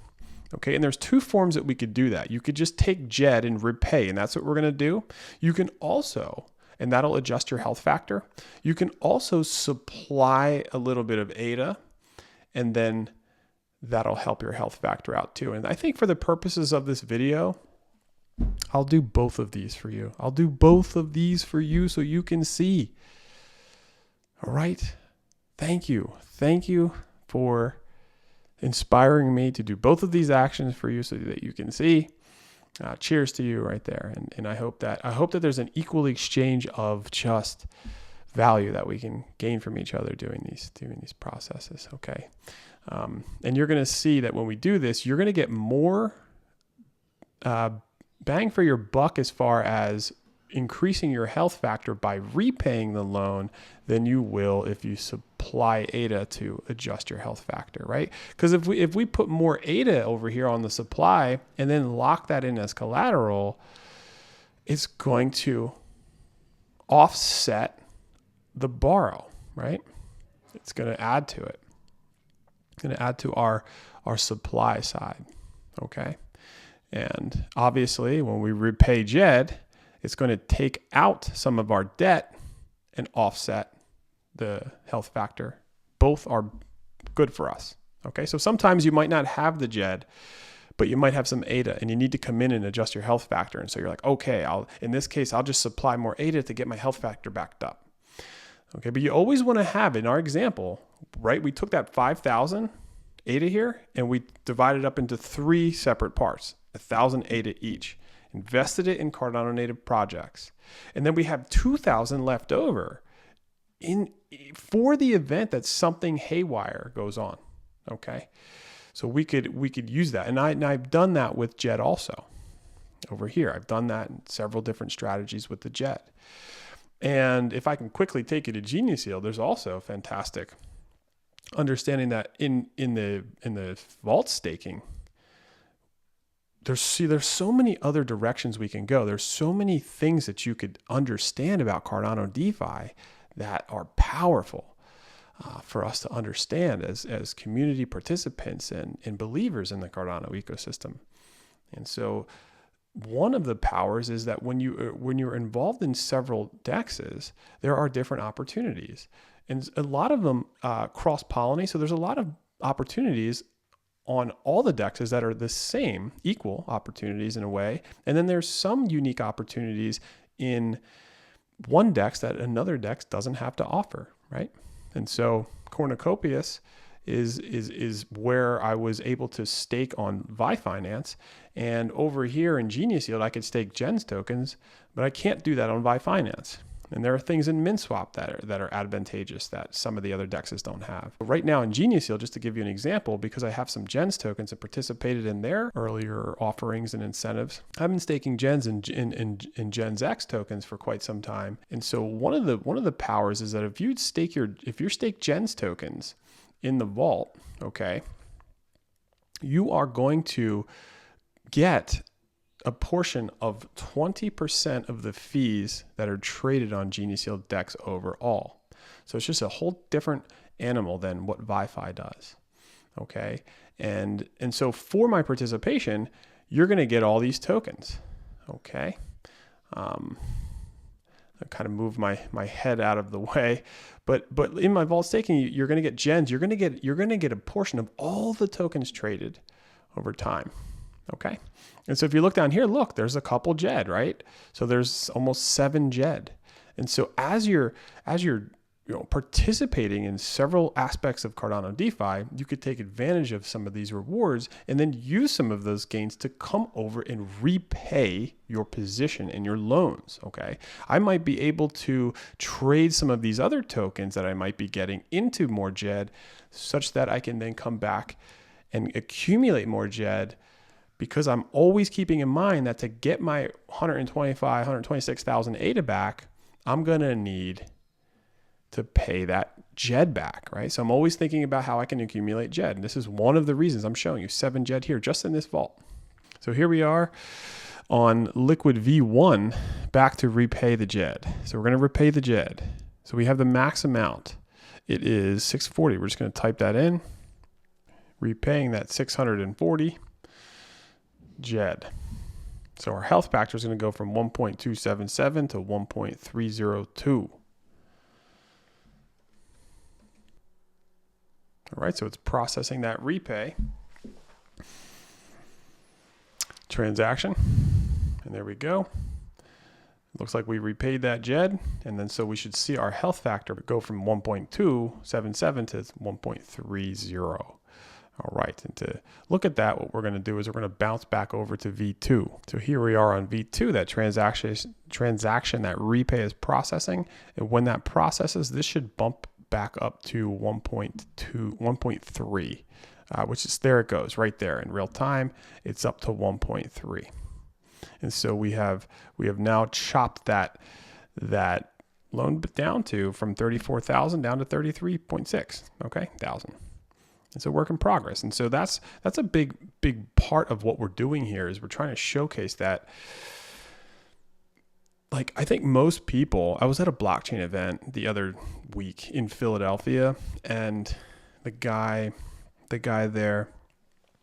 Okay, and there's two forms that we could do that. You could just take JED and repay, and that's what we're going to do. You can also, and that'll adjust your health factor, you can also supply a little bit of ADA, and then that'll help your health factor out too. And I think for the purposes of this video, I'll do both of these for you. I'll do both of these for you so you can see. All right. Thank you. Thank you for inspiring me to do both of these actions for you so that you can see. Cheers to you right there. And I hope that there's an equal exchange of just value that we can gain from each other doing these processes. Okay. And you're going to see that when we do this, you're going to get more bang for your buck as far as increasing your health factor by repaying the loan than you will if you supply ADA to adjust your health factor, right? Because if we put more ADA over here on the supply and then lock that in as collateral, it's going to offset the borrow, right? It's going to add to it. It's going to add to our supply side, okay? And obviously, when we repay JED, it's going to take out some of our debt and offset the health factor. Both are good for us, okay? So sometimes you might not have the JED, but you might have some ADA, and you need to come in and adjust your health factor. And so you're like, okay, in this case, I'll just supply more ADA to get my health factor backed up. Okay, but you always want to have, in our example, right? We took that 5,000 ADA here, and we divided up into three separate parts, 1,000 ADA each. Invested it in Cardano native projects. And then we have 2,000 left over for the event that something haywire goes on. Okay. So we could use that. And I've done that with JED also over here. I've done that in several different strategies with the JED. And if I can quickly take you to Genius Yield, there's also a fantastic understanding that in the vault staking, there's so many other directions we can go. There's so many things that you could understand about Cardano DeFi that are powerful for us to understand as community participants and believers in the Cardano ecosystem. And so one of the powers is that when you're involved in several DEXs, there are different opportunities. And a lot of them cross-pollinate. So there's a lot of opportunities on all the DEXs that are the same, equal opportunities in a way. And then there's some unique opportunities in one DEX that another DEX doesn't have to offer, right? And so cornucopias is where I was able to stake on VYFinance. And over here in Genius Yield, I could stake GENS tokens, but I can't do that on VYFinance. And there are things in MinSwap that are advantageous that some of the other DEXs don't have. But right now in Genius Yield, just to give you an example, because I have some GENS tokens and participated in their earlier offerings and incentives, I've been staking GENS in GENS X tokens for quite some time. And so one of the powers is that if you stake GENS tokens in the vault, okay, you are going to get a portion of 20% of the fees that are traded on Genius Yield DEX overall. So it's just a whole different animal than what VYFI does. Okay. And so for my participation, you're going to get all these tokens. Okay. I kind of move my head out of the way, but in my vault staking, you're going to get GENS. You're going to get a portion of all the tokens traded over time. Okay. And so if you look down here, look, there's a couple JED, right? So there's almost 7 JED. And so as you're participating in several aspects of Cardano DeFi, you could take advantage of some of these rewards and then use some of those gains to come over and repay your position in your loans. Okay. I might be able to trade some of these other tokens that I might be getting into more JED such that I can then come back and accumulate more JED, because I'm always keeping in mind that to get my 126,000 ADA back, I'm going to need to pay that JED back, right? So I'm always thinking about how I can accumulate JED. And this is one of the reasons I'm showing you 7 JED here, just in this vault. So here we are on Liquid V1, back to repay the JED. So we're going to repay the JED. So we have the max amount. It is 640. We're just going to type that in, repaying that 640. JED. So our health factor is going to go from 1.277 to 1.302. All right, so it's processing that repay transaction. And there we go. It looks like we repaid that JED. And then so we should see our health factor go from 1.277 to 1.30. All right, and to look at that, what we're going to do is we're going to bounce back over to V2. So here we are on V2, that transaction, that repay is processing. And when that processes, this should bump back up to 1.3, which is, there it goes right there in real time. It's up to 1.3. And so we have now chopped that loan down to from 34,000 down to 33.6, okay, thousand. It's a work in progress. And so that's a big part of what we're doing here, is we're trying to showcase that. Like, I think most people, I was at a blockchain event the other week in Philadelphia, and the guy there,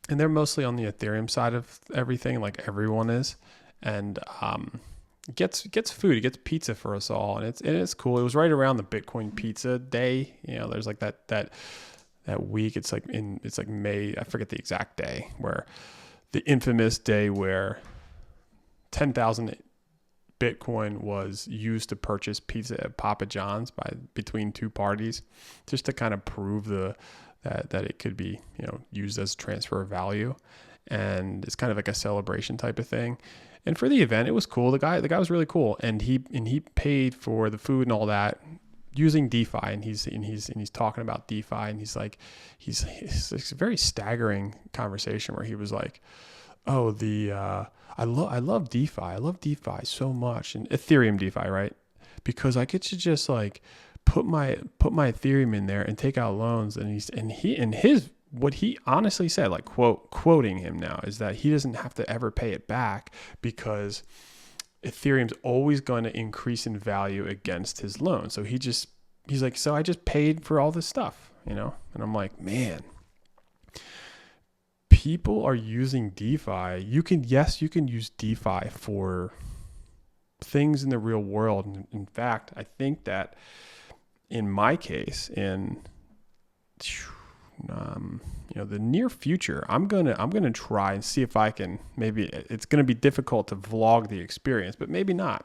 and they're mostly on the Ethereum side of everything, like everyone is, and gets food, he gets pizza for us all, and it's cool. It was right around the Bitcoin pizza day. You know, there's like that week, it's like May, I forget the exact day, where the infamous day where 10,000 Bitcoin was used to purchase pizza at Papa John's between two parties, just to kind of prove that it could be, you know, used as transfer of value. And it's kind of like a celebration type of thing. And for the event, it was cool. The guy was really cool, and he paid for the food and all that using DeFi, and he's talking about DeFi, and he's it's a very staggering conversation where he was like, "Oh, I love DeFi. I love DeFi so much, and Ethereum DeFi, right? Because I get to just like put my Ethereum in there and take out loans." And what he honestly said, like quoting him now, is that he doesn't have to ever pay it back because Ethereum's always going to increase in value against his loan. So he's like, so I just paid for all this stuff, you know? And I'm like, man, people are using DeFi. You can use DeFi for things in the real world. In fact, I think that in my case, in the near future, I'm gonna try and see if I can. Maybe it's gonna be difficult to vlog the experience, but maybe not.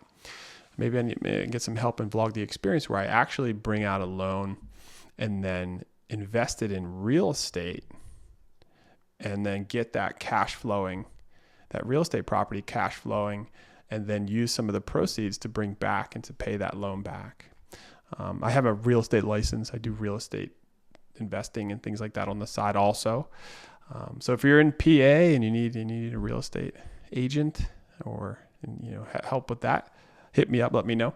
Maybe I need to get some help and vlog the experience where I actually bring out a loan and then invested in real estate and then get that cash flowing, that real estate property cash flowing, and then use some of the proceeds to bring back and to pay that loan back. I have a real estate license. I do real estate investing and things like that on the side also. So if you're in PA and you need a real estate agent or help with that, hit me up, let me know.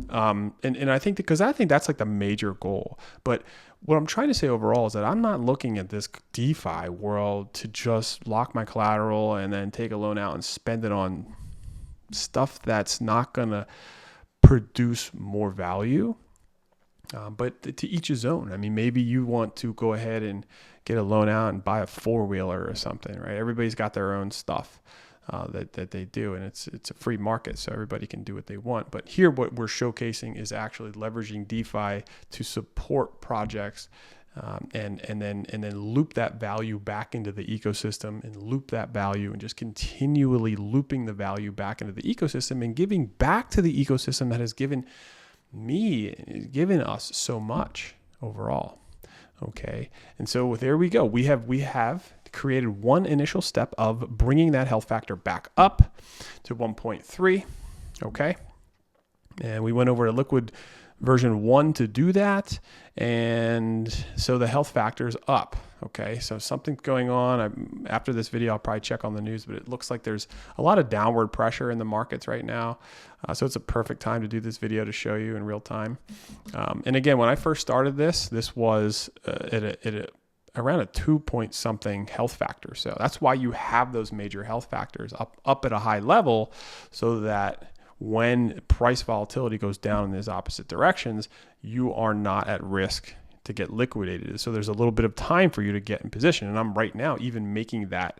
And I think that's like the major goal. But what I'm trying to say overall is that I'm not looking at this DeFi world to just lock my collateral and then take a loan out and spend it on stuff that's not going to produce more value. But to each his own. I mean, maybe you want to go ahead and get a loan out and buy a 4-wheeler or something, right? Everybody's got their own stuff that they do, and it's a free market, so everybody can do what they want. But here, what we're showcasing is actually leveraging DeFi to support projects, and then loop that value back into the ecosystem, and loop that value, and just continually looping the value back into the ecosystem and giving back to the ecosystem that has given us so much overall. Okay. And so there we go. We have created one initial step of bringing that health factor back up to 1.3. Okay. And we went over to liquid version 1 to do that. And so the health factor is up. Okay. So something's going on. After this video, I'll probably check on the news, but it looks like there's a lot of downward pressure in the markets right now. So it's a perfect time to do this video to show you in real time. And again, when I first started this was around a 2-point-something health factor. So that's why you have those major health factors up at a high level, so that when price volatility goes down in these opposite directions, you are not at risk to get liquidated. So there's a little bit of time for you to get in position. And I'm right now even making that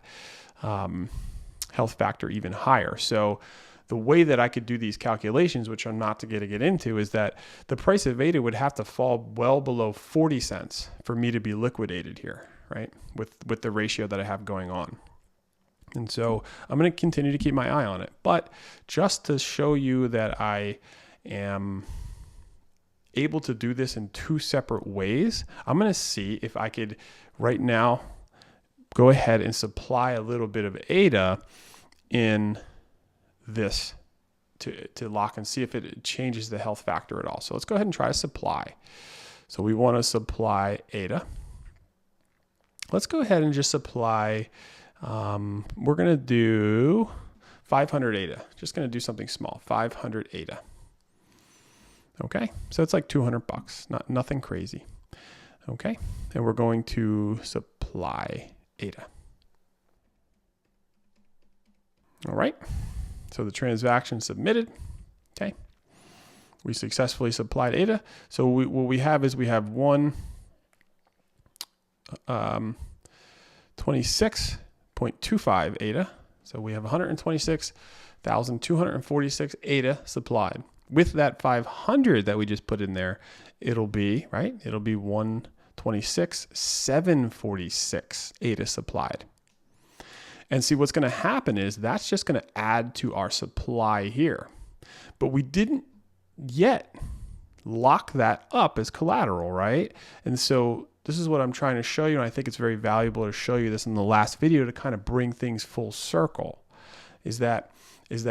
health factor even higher. So the way that I could do these calculations, which I'm not to get into, is that the price of ADA would have to fall well below 40 cents for me to be liquidated here, right? With the ratio that I have going on. And so I'm going to continue to keep my eye on it. But just to show you that I am able to do this in 2 separate ways, I'm going to see if I could right now go ahead and supply a little bit of ADA in this to lock and see if it changes the health factor at all. So let's go ahead and try to supply. So we want to supply ADA. Let's go ahead and just supply, we're going to do 500 ADA. Just going to do something small, 500 ADA. Okay, so it's like $200, nothing crazy. Okay, and we're going to supply ADA. All right, so the transaction submitted. Okay, we successfully supplied ADA. So what we have is we have 126.25 ADA. So we have 126,246 ADA supplied. With that 500 that we just put in there, it'll be, right? It'll be 126,746 ADA supplied. And see, what's going to happen is that's just going to add to our supply here. But we didn't yet lock that up as collateral, right? And so this is what I'm trying to show you. And I think it's very valuable to show you this in the last video to kind of bring things full circle, is that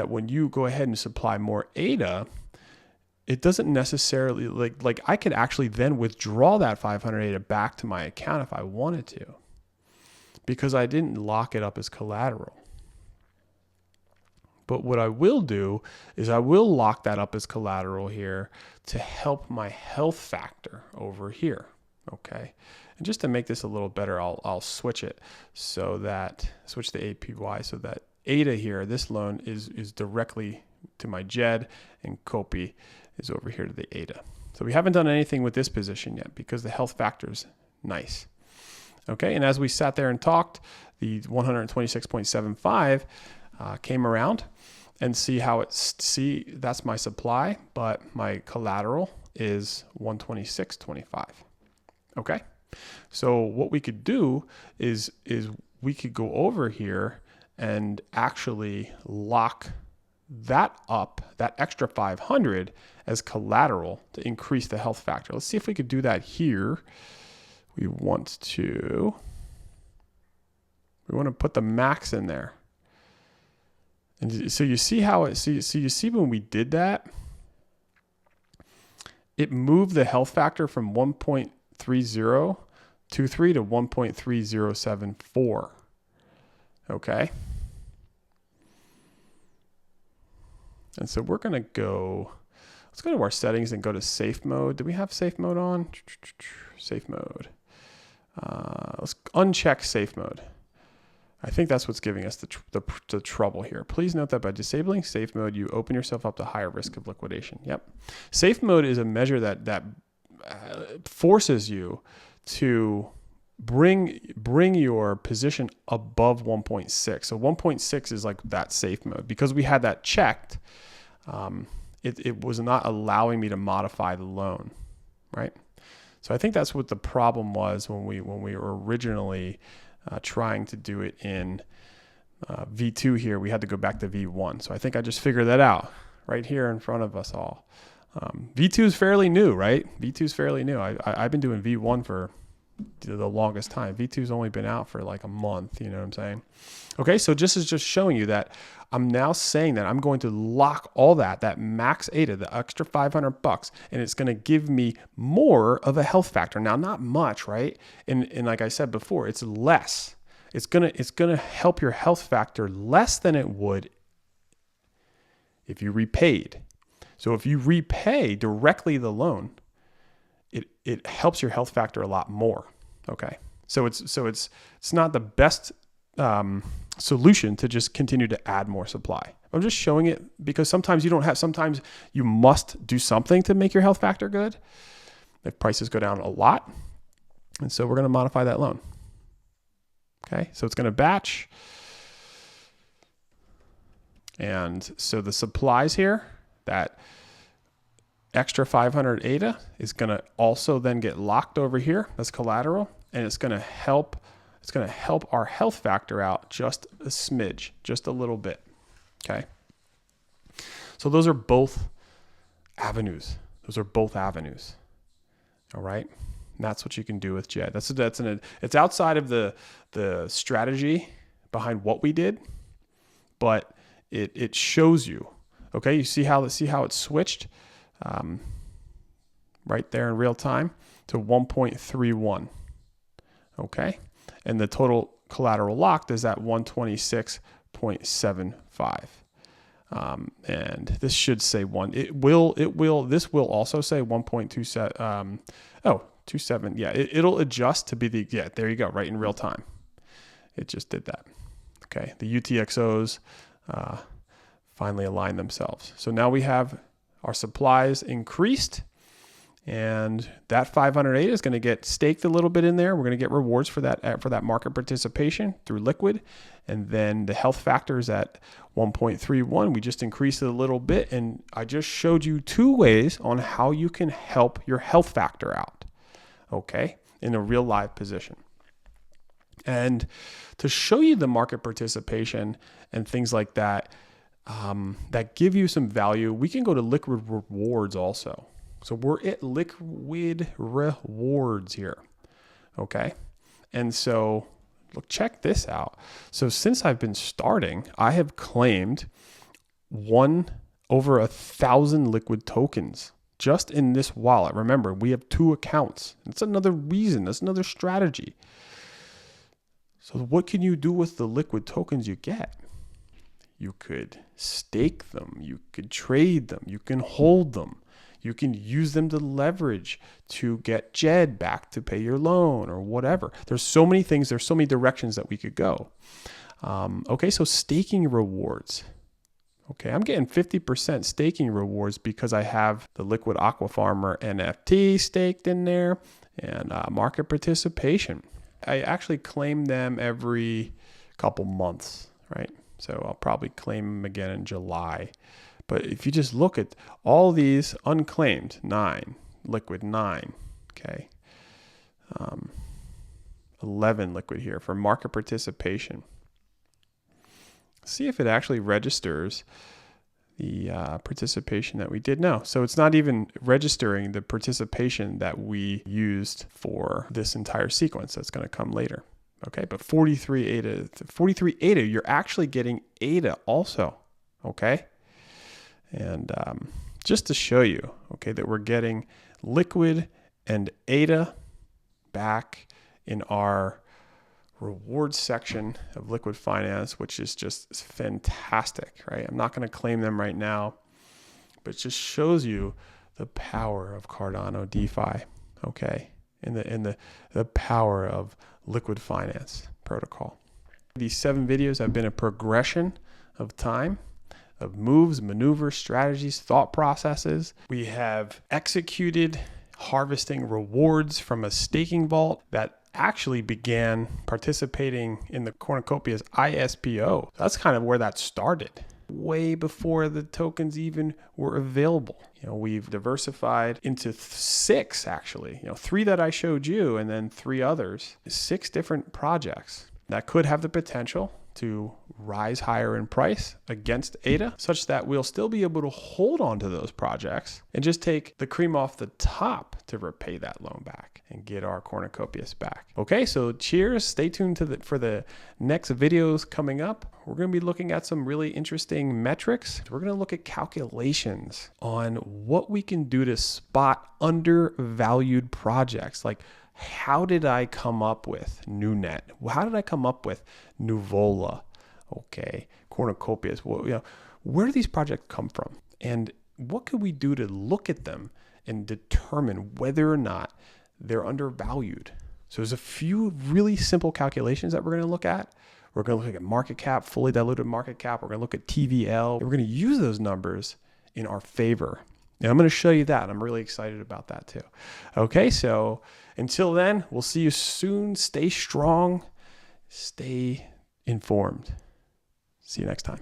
when you go ahead and supply more ADA, it doesn't necessarily, like I could actually then withdraw that 500 ADA back to my account if I wanted to, because I didn't lock it up as collateral. But what I will do is I will lock that up as collateral here to help my health factor over here. Okay. And just to make this a little better, I'll switch it so that, switch the APY so that ADA here, this loan is directly to my JED, and COPI is over here to the ADA. So we haven't done anything with this position yet because the health factor is nice. Okay, and as we sat there and talked, the 126.75 came around, and see how that's my supply, but my collateral is 126.25. Okay, so what we could do is we could go over here and actually lock that up, that extra 500 as collateral to increase the health factor. Let's see if we could do that here we want to put the max in there. And so you see how it, so you see when we did that, it moved the health factor from 1.3023 to 1.3074. Okay. And so we're going to go, let's go to our settings and go to safe mode. Do we have safe mode on? Safe mode. Let's uncheck safe mode. I think that's what's giving us the trouble here. Please note that by disabling safe mode, you open yourself up to higher risk of liquidation. Yep. Safe mode is a measure that forces you to bring your position above 1.6. So 1.6 is like that safe mode. Because we had that checked, it was not allowing me to modify the loan, right? So I think that's what the problem was when we were originally trying to do it in V2 here. We had to go back to V1. So I think I just figured that out right here in front of us all. V2 is fairly new, right? V2 is fairly new. I've been doing V1 for the longest time. V2's only been out for like a month, you know what I'm saying? Okay, so just showing you that I'm now saying that I'm going to lock all that max ADA, the extra $500, and it's going to give me more of a health factor. Now, not much, right? And like I said before, it's less. It's gonna help your health factor less than it would if you repaid. So if you repay directly the loan, it helps your health factor a lot more. Okay, so it's not the best solution to just continue to add more supply. I'm just showing it because sometimes sometimes you must do something to make your health factor good if prices go down a lot. And so we're going to modify that loan. Okay, so it's going to batch. And so the supplies here, that extra 500 ADA is going to also then get locked over here as collateral, and it's going to help our health factor out just a smidge, just a little bit. Okay. So those are both avenues. All right. And that's what you can do with JED. It's outside of the strategy behind what we did, but it shows you. Okay. You see how it switched right there in real time to 1.31. Okay. And the total collateral locked is at 126.75. And this should say this will also say 1.27. 27. Yeah, it'll adjust to be there you go, right in real time. It just did that. Okay. The UTXOs finally aligned themselves. So now we have our supplies increased, and that 508 is going to get staked a little bit in there. We're going to get rewards for that market participation through liquid. And then the health factor is at 1.31. We just increased it a little bit. And I just showed you two ways on how you can help your health factor out, okay, in a real live position. And to show you the market participation and things like that, that give you some value, we can go to liquid rewards also. So we're at liquid rewards here. Okay. And so look, check this out. So since I've been starting, I have claimed over 1,000 liquid tokens just in this wallet. Remember, we have 2 accounts. That's another reason. That's another strategy. So what can you do with the liquid tokens you get? You could stake them. You could trade them. You can hold them. You can use them to leverage to get JED back to pay your loan or whatever. There's so many things. There's so many directions that we could go. Okay, so staking rewards. Okay, I'm getting 50% staking rewards because I have the Liquid Aqua Farmer NFT staked in there and market participation. I actually claim them every couple months, right? So I'll probably claim them again in July. But if you just look at all these unclaimed, 9, liquid 9, okay, 11 liquid here for market participation. See if it actually registers the participation that we did. No, so it's not even registering the participation that we used for this entire sequence that's going to come later. Okay, but 43 ADA, you're actually getting ADA also. Okay, and just to show you, okay, that we're getting liquid and ADA back in our reward section of Liquid Finance, which is just fantastic, right? I'm not going to claim them right now, but it just shows you the power of Cardano DeFi, okay, and the power of Liquid Finance protocol. These 7 videos have been a progression of time, of moves, maneuvers, strategies, thought processes. We have executed harvesting rewards from a staking vault that actually began participating in the cornucopia's ISPO. That's kind of where that started, way before the tokens even were available. We've diversified into 6 actually, 3 that I showed you and then 3 others, 6 different projects that could have the potential to rise higher in price against ADA, such that we'll still be able to hold on to those projects and just take the cream off the top to repay that loan back and get our cornucopias back. Okay, so cheers. Stay tuned for the next videos coming up. We're going to be looking at some really interesting metrics. We're going to look at calculations on what we can do to spot undervalued projects. Like, how did I come up with NewNet? How did I come up with Nuvola? Okay, cornucopias. Well, where do these projects come from? And what could we do to look at them and determine whether or not they're undervalued? So there's a few really simple calculations that we're going to look at. We're going to look at market cap, fully diluted market cap. We're going to look at TVL. We're going to use those numbers in our favor. And I'm going to show you that. I'm really excited about that too. Okay, so until then, we'll see you soon. Stay strong, stay informed. See you next time.